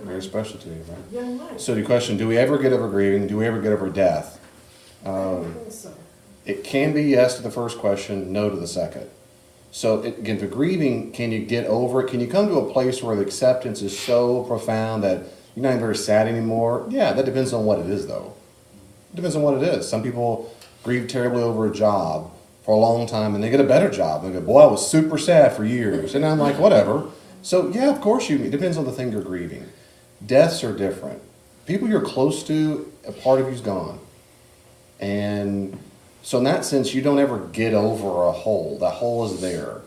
Very special to you, right? Young life. So the question, do we ever get over grieving? Do we ever get over death? Also, It can be yes to the first question, no to the second. So again, the grieving, can you get over it? Can you come to a place where the acceptance is so profound that you're not even very sad anymore? Yeah, that depends on what it is, though. It depends on what it is. Some people grieve terribly over a job for a long time, and they get a better job. They go, boy, I was super sad for years. And I'm like, whatever. So yeah, of course it depends on the thing you're grieving. Deaths are different. People you're close to, a part of you's gone. And so in that sense, you don't ever get over a hole. That hole is there.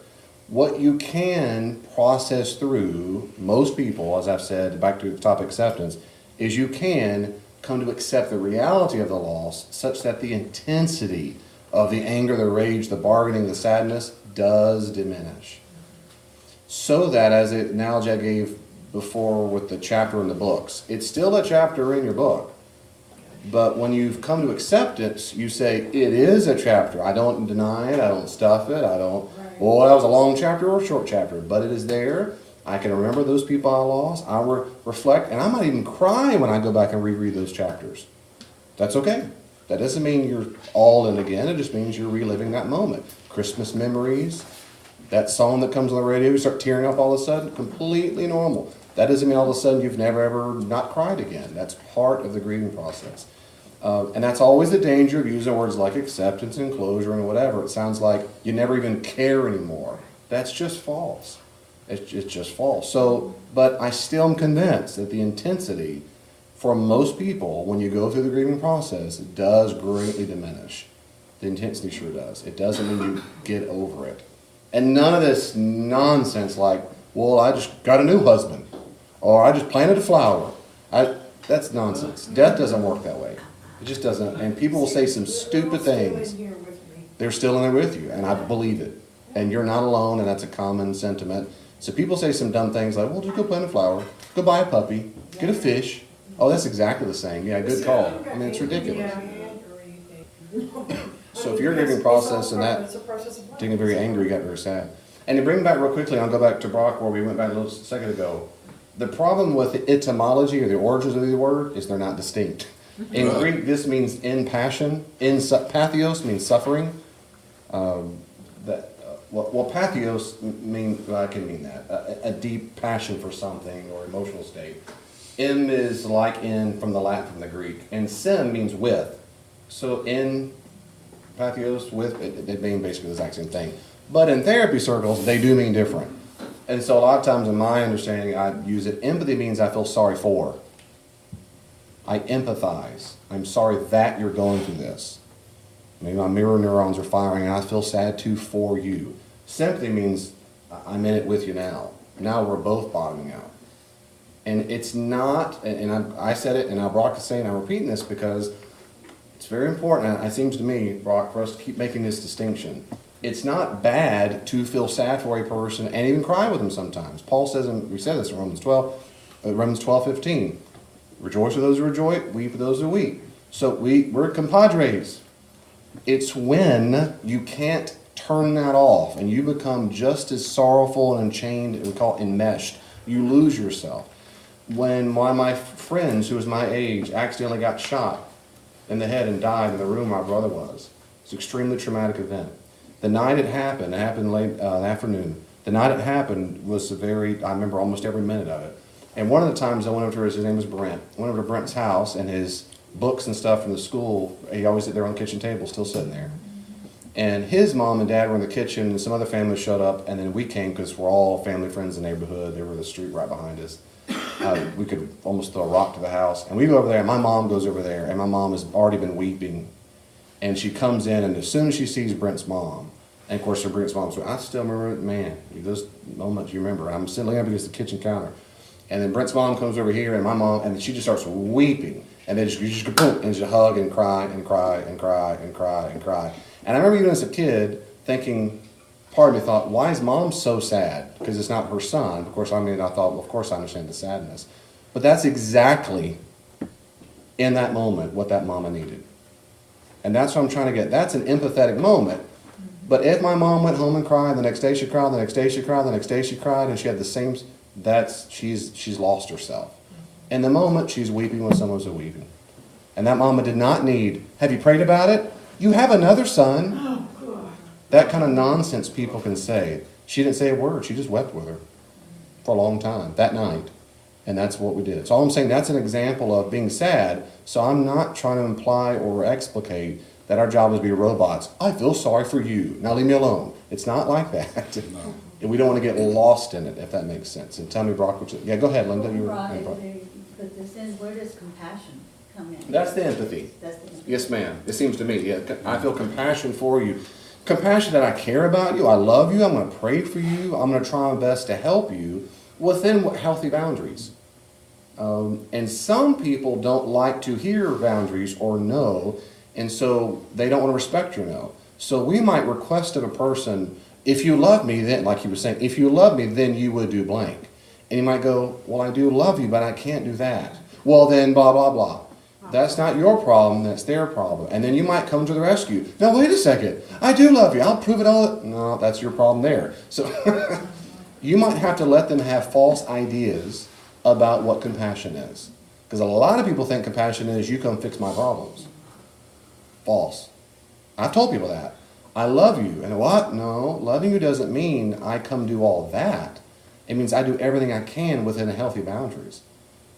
What you can process through, most people, as I've said, back to the topic acceptance, is you can come to accept the reality of the loss such that the intensity of the anger, the rage, the bargaining, the sadness does diminish. So that, as the analogy I gave before with the chapter in the books, it's still a chapter in your book. But when you've come to acceptance, you say, it is a chapter. I don't deny it. I don't stuff it. I don't, well, that was a long chapter or a short chapter. But it is there. I can remember those people I lost. I reflect. And I might even cry when I go back and reread those chapters. That's okay. That doesn't mean you're all in again. It just means you're reliving that moment. Christmas memories, that song that comes on the radio, you start tearing up all of a sudden, completely normal. That doesn't mean all of a sudden you've never ever not cried again. That's part of the grieving process. And that's always the danger of using words like acceptance and closure and whatever. It sounds like you never even care anymore. That's just false. It's just false. So, but I still am convinced that the intensity for most people, when you go through the grieving process, it does greatly diminish. The intensity sure does. It doesn't mean you get over it. And none of this nonsense like, well, I just got a new husband, or I just planted a flower. That's nonsense. Death doesn't work that way. It just doesn't. And people will say some stupid things. They're still in there with you, and I believe it. And you're not alone, and that's a common sentiment. So people say some dumb things like, well, just go plant a flower, go buy a puppy, get a fish. Oh, that's exactly the same. Yeah, good call. I mean, it's ridiculous. So if you're in a grieving process and that, getting very angry, you got very sad. And to bring back real quickly, I'll go back to Brock where we went back a little second ago. The problem with the etymology or the origins of the word is they're not distinct. In Greek, this means in passion. Pathos means suffering. Pathos can mean that. A deep passion for something or emotional state. M is like in from the Latin, from the Greek. And sim means with. So in, pathos, with, they mean basically the exact same thing. But in therapy circles, they do mean different. And so a lot of times in my understanding, I use it. Empathy means I feel sorry for. I empathize. I'm sorry that you're going through this. Maybe my mirror neurons are firing and I feel sad too for you. Sympathy means I'm in it with you now. Now we're both bottoming out. And it's not, and I said it, and now Brock is saying, I'm repeating this because it's very important, and it seems to me, Brock, for us to keep making this distinction. It's not bad to feel sad for a person and even cry with them sometimes. Paul says, and we said this in Romans 12:15. Rejoice for those who rejoice, weep for those who weep. So we're compadres. It's when you can't turn that off and you become just as sorrowful and enchained, we call it enmeshed. You lose yourself. When one of my friends who was my age accidentally got shot in the head and died in the room my brother was. It's an extremely traumatic event. The night it happened late in the afternoon. The night it happened was I remember almost every minute of it. And one of the times I went over to his name was Brent. I went over to Brent's house and his books and stuff from the school, he always sit there on the kitchen table, still sitting there. And his mom and dad were in the kitchen and some other families showed up and then we came because we're all family friends in the neighborhood. They were the street right behind us. We could almost throw a rock to the house. And we go over there and my mom goes over there and my mom has already been weeping. And she comes in and as soon as she sees Brent's mom, and of course her Brent's mom, so I still remember, man, those moments you remember. I'm sitting up against the kitchen counter. And then Brent's mom comes over here and my mom, and she just starts weeping. And then you just go boom, and just hug and cry and cry and cry and cry and cry. And I remember even as a kid thinking, part of me thought, why is mom so sad? Because it's not her son. Of course, I thought, well, of course I understand the sadness. But that's exactly in that moment what that mama needed. And that's what I'm trying to get. That's an empathetic moment. But if my mom went home and cried, the next day she cried, the next day she cried, the next day she cried, and she had the same, she's lost herself. In the moment, she's weeping when someone's weeping. And that mama did not need, have you prayed about it? You have another son. That kind of nonsense people can say. She didn't say a word. She just wept with her for a long time that night. And that's what we did. So all I'm saying, that's an example of being sad. So I'm not trying to imply or explicate that our job is to be robots. I feel sorry for you. Now leave me alone. It's not like that. No. And we don't want to get lost in it, if that makes sense. And tell me, Brock, yeah, go ahead, Linda. You were, Right, but this is, where does compassion come in? That's the empathy. That's the empathy. Yes, ma'am. It seems to me. Yeah, I feel compassion for you. Compassion that I care about you. I love you. I'm going to pray for you. I'm going to try my best to help you within healthy boundaries. And some people don't like to hear boundaries or no, and so they don't want to respect your no. So we might request of a person, if you love me, then, like he was saying, if you love me, then you would do blank. And he might go, well, I do love you, but I can't do that. Well, then blah, blah, blah. That's not your problem, that's their problem. And then you might come to the rescue. Now, wait a second. I do love you. I'll prove it all. No, that's your problem there. So you might have to let them have false ideas about what compassion is. Because a lot of people think compassion is, you come fix my problems. False. I've told people that. I love you. And what? No, loving you doesn't mean I come do all that. It means I do everything I can within healthy boundaries.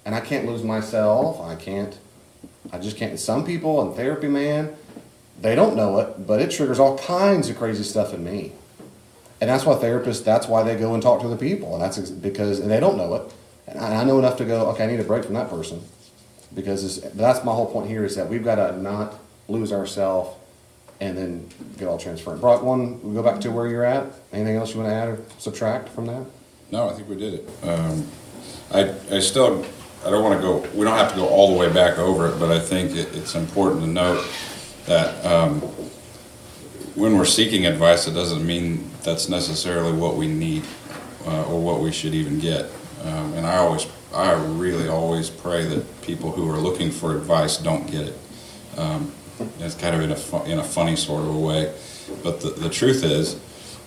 And I can't lose myself. I just can't. Some people in therapy, man, they don't know it, but it triggers all kinds of crazy stuff in me. And that's why therapists, that's why they go and talk to the people. And that's because, and they don't know it. And I know enough to go, okay, I need a break from that person. Because that's my whole point here, is that we've got to not lose ourselves and then get all transferred. Brock, we'll go back to where you're at. Anything else you want to add or subtract from that? No, I think we did it. I don't want to go, we don't have to go all the way back over it, but I think it's important to note that when we're seeking advice, it doesn't mean that's necessarily what we need or what we should even get. And I really always pray that people who are looking for advice don't get it. It's kind of in a funny sort of a way. But the truth is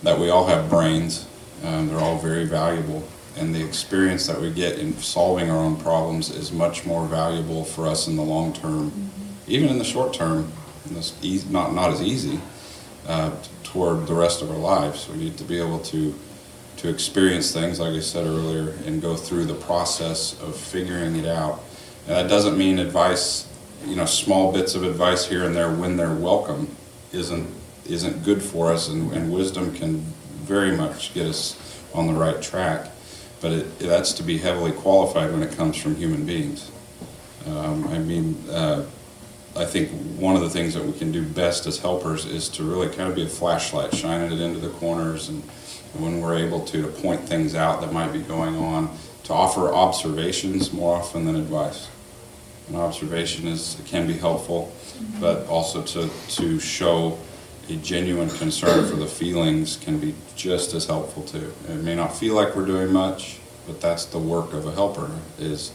that we all have brains. They're all very valuable. And the experience that we get in solving our own problems is much more valuable for us in the long term. Even in the short term, it's not as easy toward the rest of our lives. We need to be able to experience things, like I said earlier, and go through the process of figuring it out. And that doesn't mean advice, small bits of advice here and there when they're welcome isn't good for us, and wisdom can very much get us on the right track. But that's to be heavily qualified when it comes from human beings. I think one of the things that we can do best as helpers is to really kind of be a flashlight, shining it into the corners, and when we're able to point things out that might be going on, to offer observations more often than advice. An observation can be helpful, but also to show a genuine concern for the feelings can be just as helpful too. It may not feel like we're doing much, but that's the work of a helper, is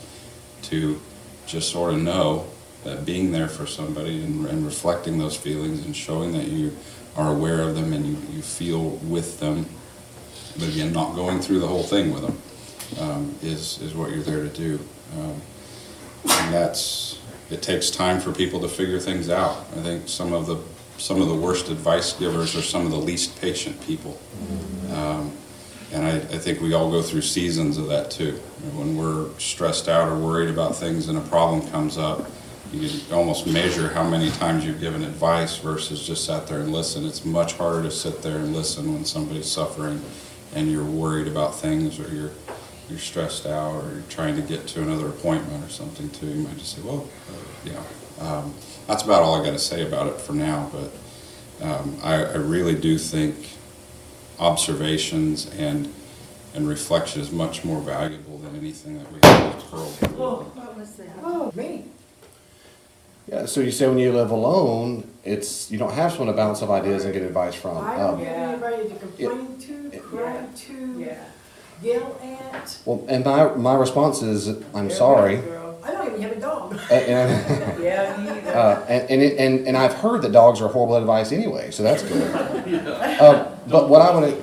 to just sort of know that being there for somebody and reflecting those feelings and showing that you are aware of them and you feel with them, but again, not going through the whole thing with them, is what you're there to do. And it takes time for people to figure things out. I think some of the worst advice givers are some of the least patient people. And I think we all go through seasons of that too. When we're stressed out or worried about things and a problem comes up, you can almost measure how many times you've given advice versus just sat there and listen. It's much harder to sit there and listen when somebody's suffering and you're worried about things, or you're stressed out, or you're trying to get to another appointment or something too. You might just say, well, that's about all I got to say about it for now. But I really do think observations and reflection is much more valuable than anything that we have hurled. What was that? Oh, me. Yeah, so you say when you live alone, you don't have someone to bounce off ideas and get advice from. I don't have anybody to complain to, cry to, yell at. Well, and my response is, I'm sorry. I don't even have a dog. And, Yeah, me either. and I've heard that dogs are horrible advice anyway, so that's good. But what I want to,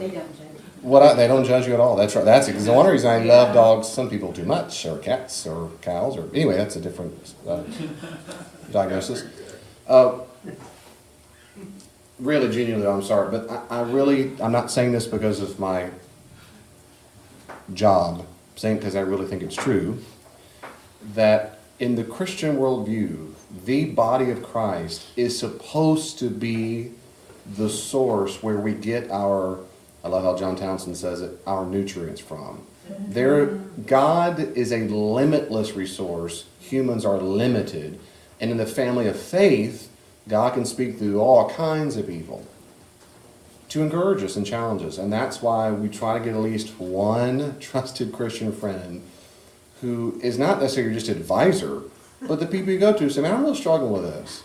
they don't judge you at all. That's right. That's one reason I love dogs. Some people too much, or cats, or cows, or anyway. That's a different diagnosis. Really, genuinely, I'm sorry, but I'm not saying this because of my job. I'm saying because I really think it's true that in the Christian worldview, the body of Christ is supposed to be the source where we get our, I love how John Townsend says it, our nutrients from. God is a limitless resource. Humans are limited. And in the family of faith, God can speak through all kinds of people to encourage us and challenge us. And that's why we try to get at least one trusted Christian friend who is not necessarily just an advisor, but the people you go to say, man, I'm really struggling with this.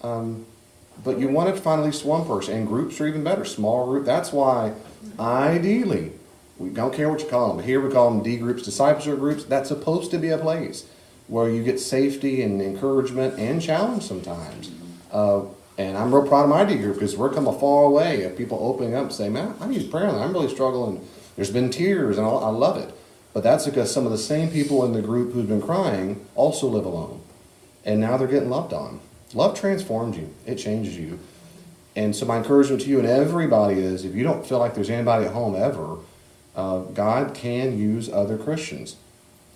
But you want to find at least one person, and groups are even better, small group. That's why, ideally, we don't care what you call them. Here we call them D groups, discipleship groups. That's supposed to be a place where you get safety and encouragement and challenge sometimes. And I'm real proud of my D group because we're come a far way of people opening up and saying, man, I need prayer. I'm really struggling. There's been tears, and I love it. But that's because some of the same people in the group who've been crying also live alone. And now they're getting loved on. Love transforms you. It changes you. And so my encouragement to you and everybody is, if you don't feel like there's anybody at home ever, God can use other Christians.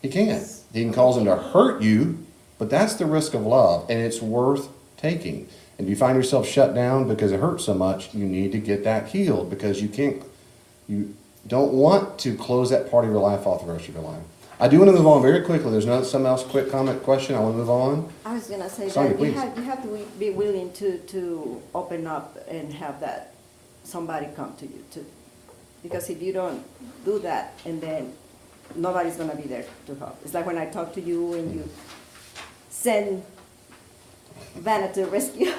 He can. He can cause them to hurt you, but that's the risk of love, and it's worth taking. And if you find yourself shut down because it hurts so much, you need to get that healed because you don't want to close that part of your life off the rest of your life. I do want to move on very quickly. There's some else quick comment question. I want to move on. I was going to say Sonia, that please. you have to be willing to open up and have that somebody come to you too. Because if you don't do that, and then nobody's going to be there to help. It's like when I talk to you and you send Vanna to rescue.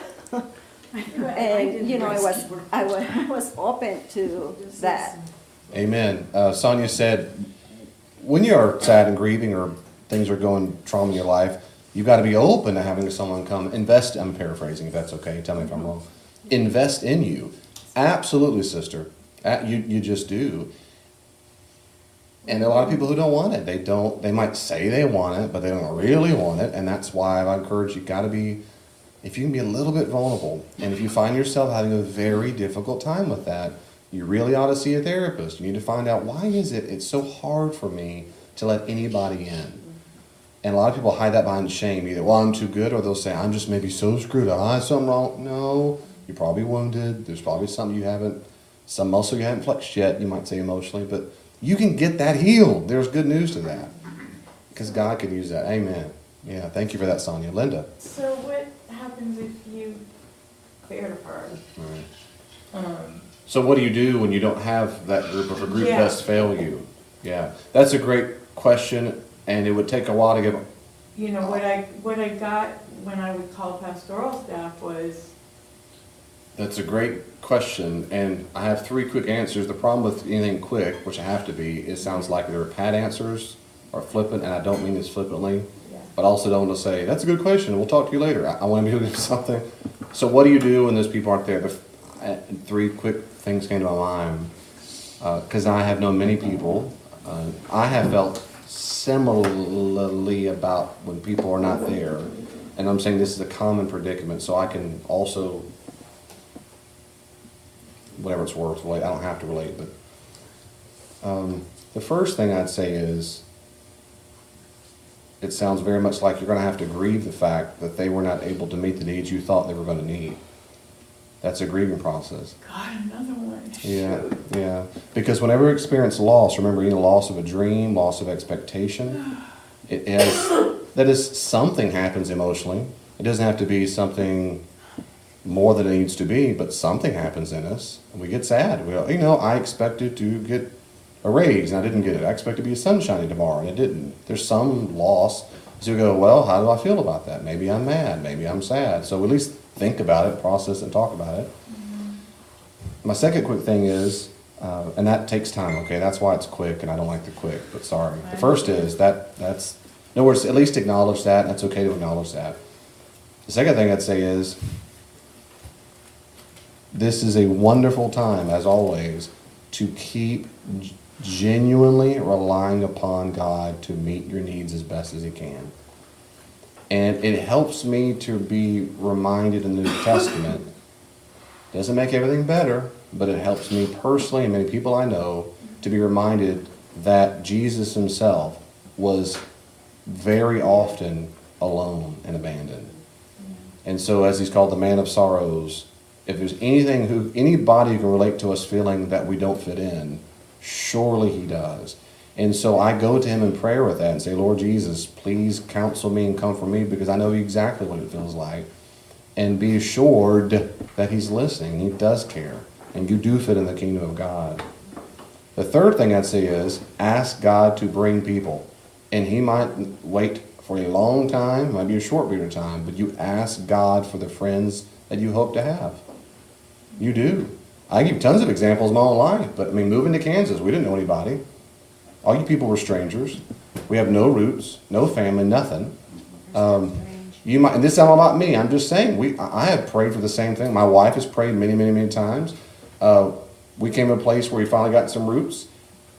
And you know, I was open to that. Amen. Sonia said, when you are sad and grieving or things are going trauma in your life, you've got to be open to having someone come invest. I'm paraphrasing, if that's okay. Tell me if I'm wrong. Invest in you. Absolutely, sister. You just do. And there are a lot of people who don't want it. They might say they want it, but they don't really want it. And that's why I encourage you, got to be, if you can be a little bit vulnerable, and if you find yourself having a very difficult time with that, you really ought to see a therapist. You need to find out, why is it's so hard for me to let anybody in? And a lot of people hide that behind shame. Either, well, I'm too good, or they'll say, I'm just maybe so screwed up. I have something wrong. No, you're probably wounded. There's probably some muscle you haven't flexed yet, you might say emotionally, but you can get that healed. There's good news to that. Because God can use that. Amen. Yeah, thank you for that, Sonia. Linda. So what happens if you clear her? Right. So what do you do when you don't have that group, if a group Yeah. does fail you? Yeah, that's a great question, and it would take a while to give. You know, what I got when I would call pastoral staff was, That's a great question, and I have 3 quick answers. The problem with anything quick, which I have to be, it sounds like they're pat answers or flippant, and I don't mean this flippantly, but I also don't want to say, that's a good question, we'll talk to you later. I want to be able to do something. So what do you do when those people aren't there? 3 quick things came to my mind. Because I have known many people, I have felt similarly about when people are not there. And I'm saying this is a common predicament, so I can also, whatever it's worth, I don't have to relate, but the first thing I'd say is, it sounds very much like you're going to have to grieve the fact that they were not able to meet the needs you thought they were going to need. That's a grieving process. God, another one. Yeah. Because whenever you experience loss, remember, loss of a dream, loss of expectation, that is something happens emotionally. It doesn't have to be something more than it needs to be, but something happens in us, and we get sad. We go, I expected to get a raise, and I didn't get it. I expected to be sunshiny tomorrow, and it didn't. There's some loss. So we go, well, how do I feel about that? Maybe I'm mad. Maybe I'm sad. So at least think about it, process and talk about it. Mm-hmm. My second quick thing is, and that takes time, okay? That's why it's quick, and I don't like the quick, but sorry. The first is, that's other words, at least acknowledge that, and it's okay to acknowledge that. The second thing I'd say is, this is a wonderful time, as always, to keep genuinely relying upon God to meet your needs as best as He can. And it helps me to be reminded in the New Testament. Doesn't make everything better, but it helps me personally and many people I know to be reminded that Jesus Himself was very often alone and abandoned. And so, as He's called the man of sorrows, if there's anybody who can relate to us feeling that we don't fit in, surely He does. And so I go to Him in prayer with that and say, Lord Jesus, please counsel me and comfort me, because I know exactly what it feels like. And be assured that He's listening. He does care. And you do fit in the kingdom of God. The third thing I'd say is, ask God to bring people. And He might wait for a long time, might be a short period of time, but you ask God for the friends that you hope to have. You do. I give tons of examples in my own life, but I mean, moving to Kansas, we didn't know anybody. All you people were strangers. We have no roots, no family, nothing. You might, and this is all about me. I'm just saying, I have prayed for the same thing. My wife has prayed many, many, many times. We came to a place where we finally got some roots.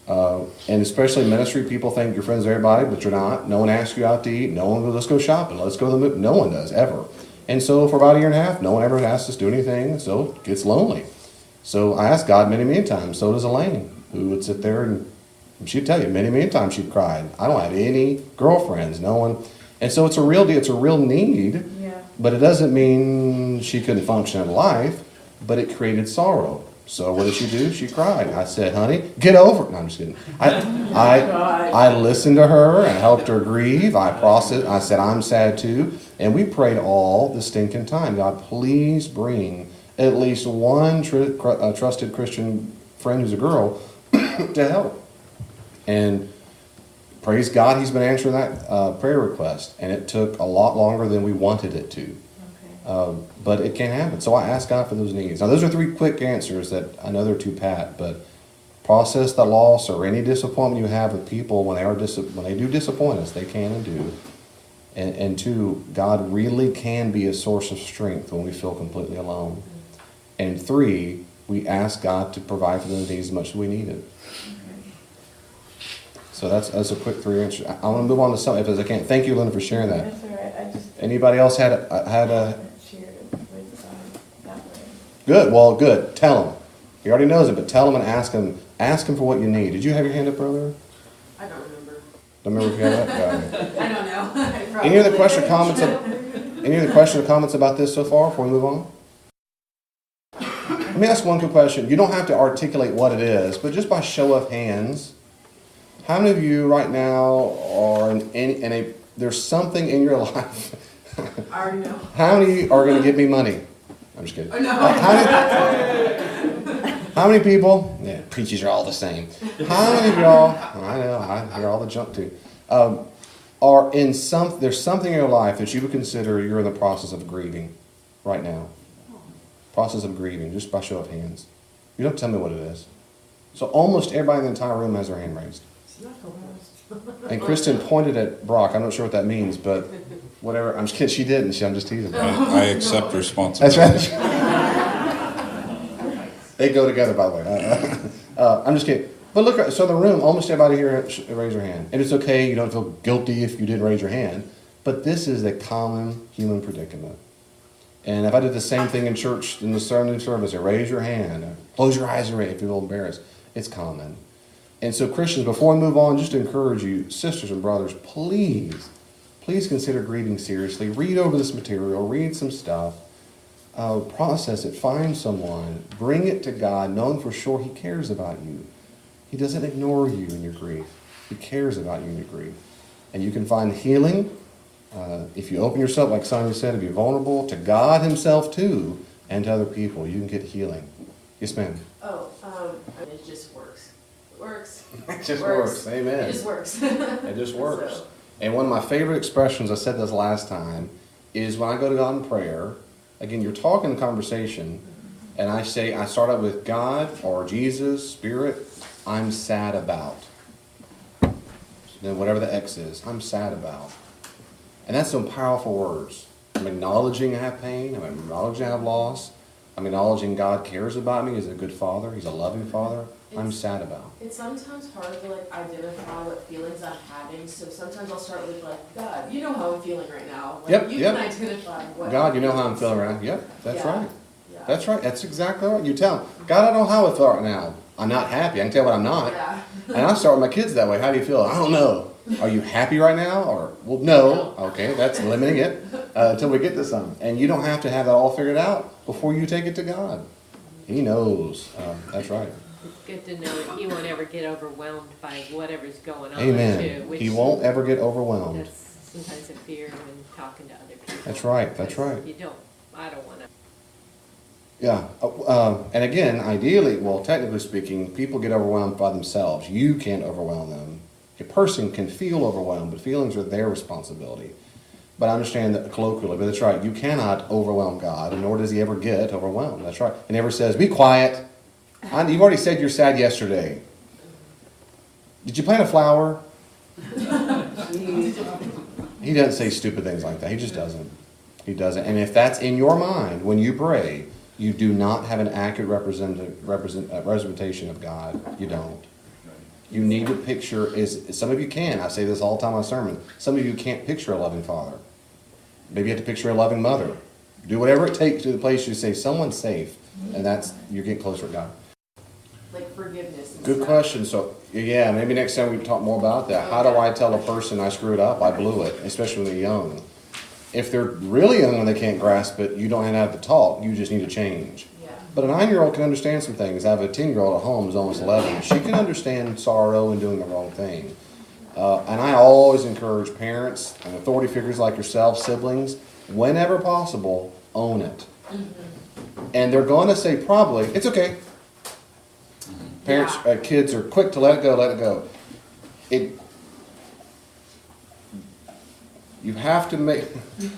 And especially in ministry, people think you're friends with everybody, but you're not. No one asks you out to eat. No one goes, let's go shopping. Let's go to the movie. No one does, ever. And so for about a year and a half, no one ever asks us to do anything, so it gets lonely. So I asked God many, many times. So does Elaine, who would sit there and she'd tell you many, many times she'd cried. I don't have any girlfriends, no one. And so it's a real deal. It's a real need. Yeah. But it doesn't mean she couldn't function in life, but it created sorrow. So what did she do? She cried. I said, honey, get over it. No, I'm just kidding. I listened to her and helped her grieve. I processed. I said, I'm sad too. And we prayed all the stinking time. God, please bring at least one trusted Christian friend who's a girl to help. And praise God, He's been answering that prayer request. And it took a lot longer than we wanted it to. But it can happen. So I ask God for those needs. Now, those are 3 quick answers that I know they're too pat, but process the loss or any disappointment you have with people when they do disappoint us. They can and do. And 2, God really can be a source of strength when we feel completely alone. And 3, we ask God to provide for those needs as much as we need it. So that's a quick 3 answers. I want to move on to something if I can. Thank you, Linda, for sharing that. That's all right. Anybody else had a Shared it with that way. Good. Well, good. Tell him. He already knows it, but tell him and ask him. Ask him for what you need. Did you have your hand up earlier? I don't remember. Don't remember if you had that? I don't know. Any other question or comments? Any other question or comments about this so far before we move on? Let me ask one quick question. You don't have to articulate what it is, but just by show of hands, how many of you right now are in a there's something in your life? I already know. How many are going to give me money? I'm just kidding. Oh, no. How many people? Yeah, preachers are all the same. How many of y'all? I know, I hear all the junk too. Are in there's something in your life that you would consider you're in the process of grieving right now. Process of grieving, just by show of hands. You don't tell me what it is. So almost everybody in the entire room has their hand raised. And Kristen pointed at Brock. I'm not sure what that means, but whatever. I'm just kidding. She didn't. I'm just teasing. I accept responsibility. That's right. They go together, by the way. I'm just kidding. But look, so in the room, almost everybody here raise their hand. And it's okay. You don't feel guilty if you didn't raise your hand. But this is a common human predicament. And if I did the same thing in church in the Sunday service, raise your hand, close your eyes and raise if you feel embarrassed. It's common. And so Christians, before we move on, just to encourage you, sisters and brothers, please consider grieving seriously. Read over this material, read some stuff, process it, find someone, bring it to God, knowing for sure He cares about you. He doesn't ignore you in your grief. He cares about you in your grief. And you can find healing if you open yourself, like Sonia said, to be vulnerable to God Himself too, and to other people. You can get healing. Yes, ma'am. It just works. It works. It just works. Amen. It just works. It just works. So. And one of my favorite expressions, I said this last time, is when I go to God in prayer, again, you're talking conversation, and I start out with God or Jesus, Spirit, I'm sad about. then whatever the X is, I'm sad about. And that's some powerful words. I'm acknowledging I have pain. I'm acknowledging I have loss. I'm acknowledging God cares about me. He's a good father. He's a loving father. I'm sad about. It's sometimes hard to like identify what feelings I'm having, so sometimes I'll start with like, God, you know how I'm feeling right now. Like, Yep, you yep. can identify what God, you know how I'm feeling right now. Yep, that's Yeah. right. Yeah. That's right. That's exactly right. You tell him, God, I don't know how I feel right now. I'm not happy. I can tell what I'm not. Yeah. And I start with my kids that way. How do you feel? I don't know. Are you happy right now? Or, well, no. Okay, that's limiting it until we get to something. And you don't have to have that all figured out before you take it to God. He knows. That's right. It's good to know that he won't ever get overwhelmed by whatever's going on. Amen. Too, which He won't ever get overwhelmed. That's sometimes a fear when talking to other people. That's right. That's because right. You don't, I don't want to. Yeah, and again, ideally, well, technically speaking, people get overwhelmed by themselves. You can't overwhelm them. A person can feel overwhelmed, but feelings are their responsibility. But I understand that colloquially, but that's right. You cannot overwhelm God, and nor does he ever get overwhelmed. That's right. He never says, be quiet. You've already said you're sad yesterday. Did you plant a flower? He doesn't say stupid things like that. He just doesn't. He doesn't. And if that's in your mind when you pray, you do not have an accurate representation of God. You don't. You need to picture, some of you can. I say this all the time on sermon. Some of you can't picture a loving father. Maybe you have to picture a loving mother. Do whatever it takes to the place you say, someone's safe. And that's, you're getting closer to God. Like forgiveness. And Good stuff. question. So, yeah, maybe next time we can talk more about that. How do I tell a person I screwed up, I blew it, especially when they're young? If they're really young and they can't grasp it, you don't have to talk. You just need to change. Yeah. But a 9-year-old can understand some things. I have a 10-year-old at home who's almost 11. She can understand sorrow and doing the wrong thing. And I always encourage parents and authority figures like yourself, siblings, whenever possible, own it. And they're going to say probably, it's okay. Parents, kids are quick to let it go, let it go. You have to make,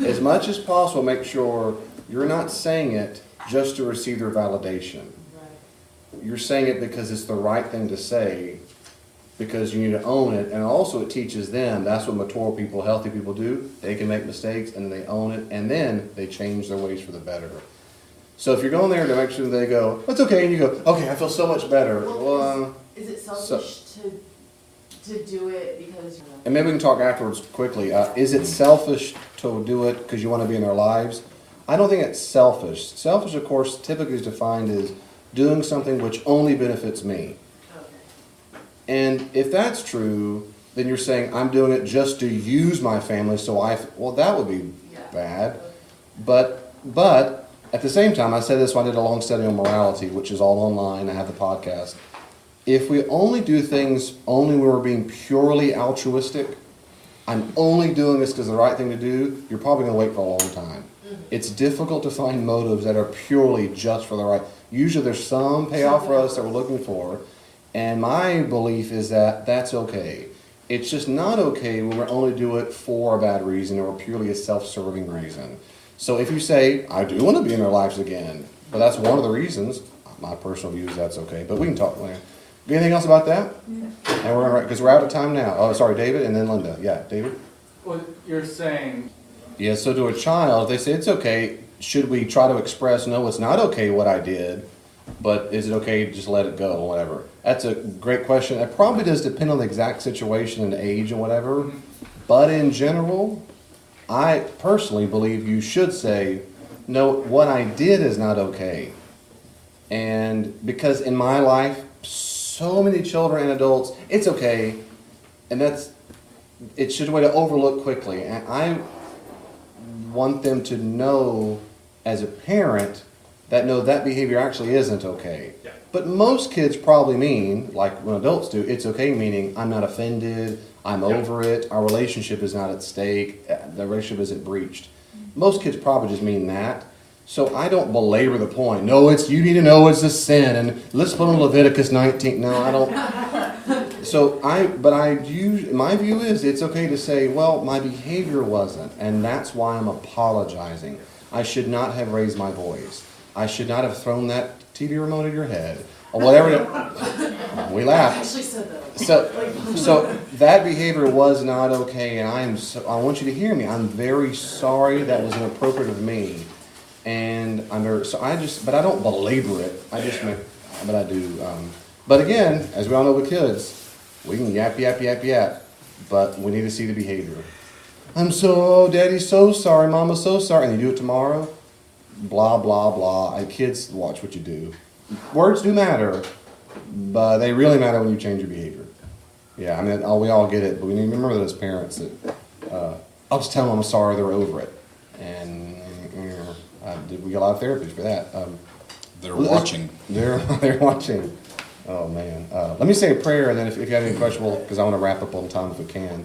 as much as possible, make sure you're not saying it just to receive their validation. Right. You're saying it because it's the right thing to say, because you need to own it. And also it teaches them, that's what mature people, healthy people do. They can make mistakes and they own it, and then they change their ways for the better. So if you're going there to make sure they go, it's okay, and you go, okay, I feel so much better. Well, is it selfish to do it because... And maybe we can talk afterwards quickly. Is it selfish to do it because you want to be in their lives? I don't think it's selfish. Selfish, of course, typically is defined as doing something which only benefits me. Okay. And if that's true, then you're saying, I'm doing it just to use my family, well, that would be bad. But at the same time, I said this when I did a long study on morality, which is all online. I have the podcast. If we only do things only when we're being purely altruistic, I'm only doing this because it's the right thing to do, you're probably going to wait for a long time. It's difficult to find motives that are purely just for the right. Usually there's some payoff for us that we're looking for, and my belief is that that's okay. It's just not okay when we only do it for a bad reason or purely a self-serving reason. So if you say, I do want to be in their lives again, but that's one of the reasons, my personal view is that's okay, but we can talk later. Anything else about that? Yeah. And we're because we're out of time now. Oh, sorry, David, and then Linda. Yeah, David? Well, you're saying... Yeah, so to a child, they say it's okay. Should we try to express, no, it's not okay what I did, but is it okay to just let it go or whatever? That's a great question. It probably does depend on the exact situation and age and whatever, but in general, I personally believe you should say, no, what I did is not okay. And because in my life, so many children and adults, it's okay, and it's just a way to overlook quickly. And I want them to know as a parent that no, that behavior actually isn't okay. Yeah. But most kids probably mean, like when adults do, it's okay, meaning I'm not offended, I'm over it, our relationship is not at stake, the relationship isn't breached. Most kids probably just mean that. So I don't belabor the point. No, you need to know it's a sin, and let's put on Leviticus 19. No, I don't. So my view is it's okay to say, well, my behavior wasn't, and that's why I'm apologizing. I should not have raised my voice. I should not have thrown that TV remote at your head, or whatever. We I laughed. actually said that. So that behavior was not okay, and I want you to hear me. I'm very sorry that was inappropriate of me, and but I don't belabor it. But I do. But again, as we all know with kids, we can yap, but we need to see the behavior. Daddy's so sorry, Mama's so sorry, and you do it tomorrow, blah, blah, blah. And kids, watch what you do. Words do matter, but they really matter when you change your behavior. Yeah, I mean, we all get it, but we need to remember that as parents that I'll just tell them I'm sorry, they're over it. And we get a lot of therapies for that. They're watching. They're watching. Oh, man. Let me say a prayer, and then if you have any questions, because I want to wrap up on time if we can.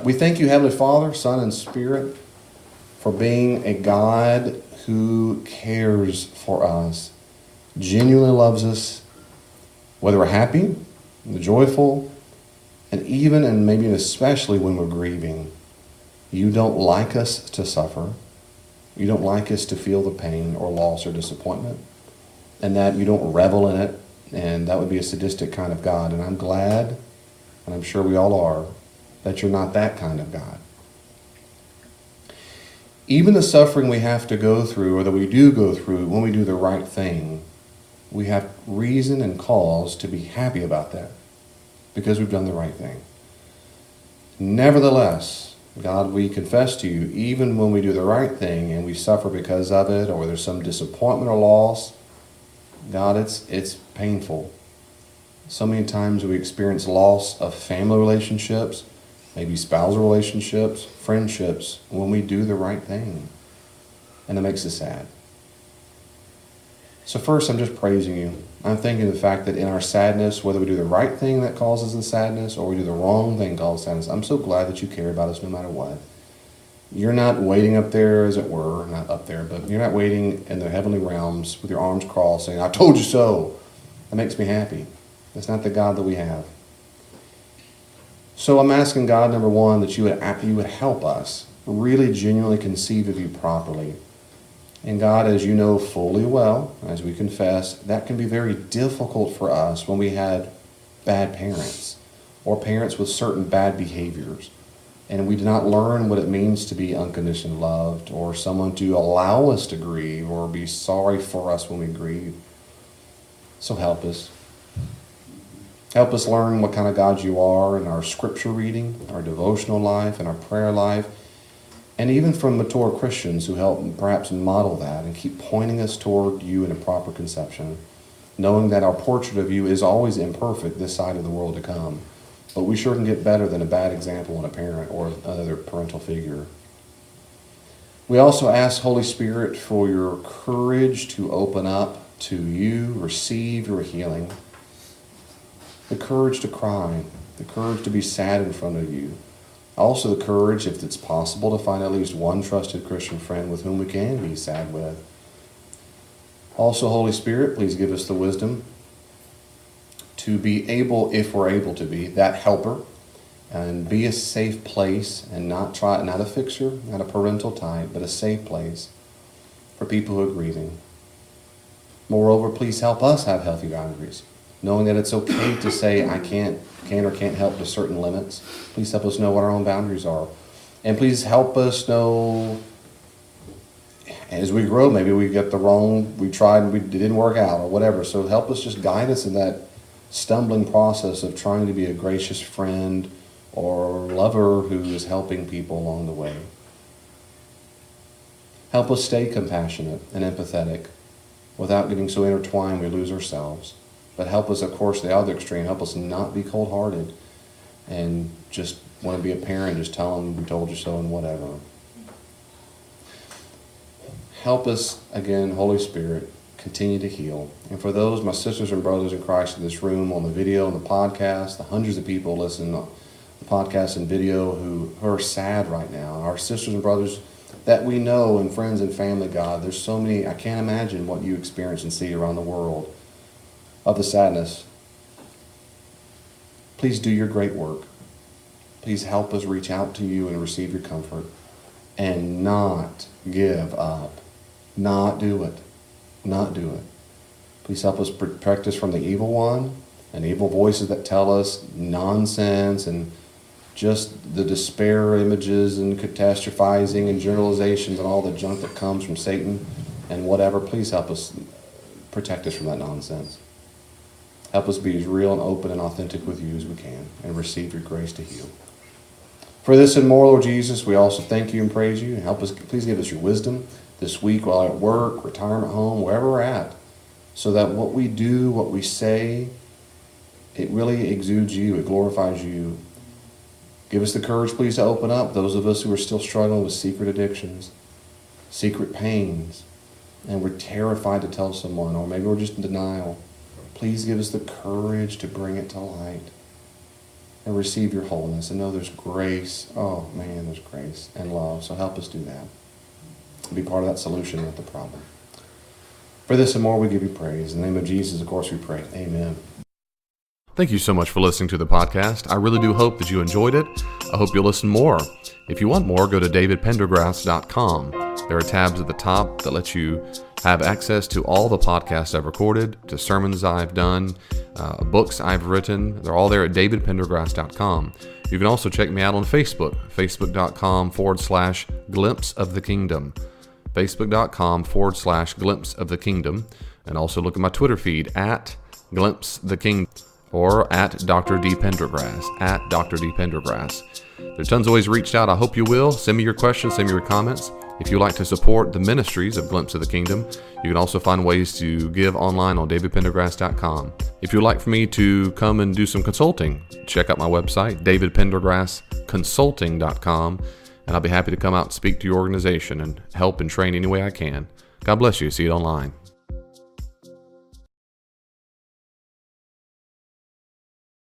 We thank you, Heavenly Father, Son, and Spirit, for being a God who cares for us, genuinely loves us, whether we're happy, joyful, and even and maybe especially when we're grieving. You don't like us to suffer. You don't like us to feel the pain or loss or disappointment, and that you don't revel in it, and that would be a sadistic kind of God. And I'm glad, and I'm sure we all are, that you're not that kind of God. Even the suffering we have to go through, or that we do go through when we do the right thing, we have reason and cause to be happy about that because we've done the right thing. Nevertheless, God, we confess to you, even when we do the right thing and we suffer because of it, or there's some disappointment or loss, God, it's painful. So many times we experience loss of family relationships, maybe spousal relationships, friendships, when we do the right thing. And it makes us sad. So first, I'm just praising you. I'm thinking of the fact that in our sadness, whether we do the right thing that causes the sadness or we do the wrong thing that causes sadness, I'm so glad that you care about us no matter what. You're not waiting up there, as it were, not up there, but you're not waiting in the heavenly realms with your arms crossed saying, I told you so. That makes me happy. That's not the God that we have. So I'm asking God, number one, that you would help us really genuinely conceive of you properly. And God, as you know fully well, as we confess, that can be very difficult for us when we had bad parents or parents with certain bad behaviors. And we did not learn what it means to be unconditionally loved, or someone to allow us to grieve or be sorry for us when we grieve. So help us. Help us learn what kind of God you are in our scripture reading, our devotional life, and our prayer life, and even from mature Christians who help perhaps model that and keep pointing us toward you in a proper conception, knowing that our portrait of you is always imperfect this side of the world to come. But we sure can get better than a bad example in a parent or another parental figure. We also ask, Holy Spirit, for your courage to open up to you, receive your healing, the courage to cry, the courage to be sad in front of you. Also the courage, if it's possible, to find at least one trusted Christian friend with whom we can be sad with. Also, Holy Spirit, please give us the wisdom to be able, if we're able to be, that helper and be a safe place and not a fixer, not a parental type, but a safe place for people who are grieving. Moreover, please help us have healthy boundaries, knowing that it's okay to say I can or can't help to certain limits. Please help us know what our own boundaries are. And please help us know as we grow, maybe we get we tried and it didn't work out or whatever. So help us, just guide us in that stumbling process of trying to be a gracious friend or lover who is helping people along the way. Help us stay compassionate and empathetic without getting so intertwined we lose ourselves. But help us, of course, the other extreme, help us not be cold-hearted and just want to be a parent, just tell them we told you so and whatever. Help us, again, Holy Spirit, continue to heal. And for those, my sisters and brothers in Christ in this room, on the video, on the podcast, the hundreds of people listening to the podcast and video who are sad right now, our sisters and brothers that we know and friends and family, God, there's so many, I can't imagine what you experience and see around the world of the sadness. Please do your great work. Please help us reach out to you and receive your comfort and not give up. Not do it. Not do it. Please help us protect us from the evil one and evil voices that tell us nonsense and just the despair images and catastrophizing and generalizations and all the junk that comes from Satan and whatever. Please help us, protect us from that nonsense. Help us be as real and open and authentic with you as we can, and receive your grace to heal. For this and more, Lord Jesus, we also thank you and praise you. And help us, please give us your wisdom this week while at work, retirement home, wherever we're at, so that what we do, what we say, it really exudes you, it glorifies you. Give us the courage, please, to open up those of us who are still struggling with secret addictions, secret pains, and we're terrified to tell someone, or maybe we're just in denial. Please give us the courage to bring it to light and receive your wholeness and know there's grace. Oh man, there's grace and love. So help us do that. Be part of that solution, not the problem. For this and more, we give you praise. In the name of Jesus, of course, we pray. Amen. Thank you so much for listening to the podcast. I really do hope that you enjoyed it. I hope you'll listen more. If you want more, go to davidpendergrass.com. There are tabs at the top that let you have access to all the podcasts I've recorded, to sermons I've done, books I've written. They're all there at davidpendergrass.com. You can also check me out on Facebook, facebook.com/glimpse of the kingdom, facebook.com/glimpse of the kingdom, and also look at my Twitter feed at glimpse the kingdom, or at Dr. D. Pendergrass, at Dr. D. Pendergrass. There's tons of ways to reach out. I hope you will. Send me your questions, send me your comments. If you'd like to support the ministries of Glimpse of the Kingdom, you can also find ways to give online on davidpendergrass.com. If you'd like for me to come and do some consulting, check out my website, davidpendergrassconsulting.com, and I'll be happy to come out and speak to your organization and help and train any way I can. God bless you. See you online.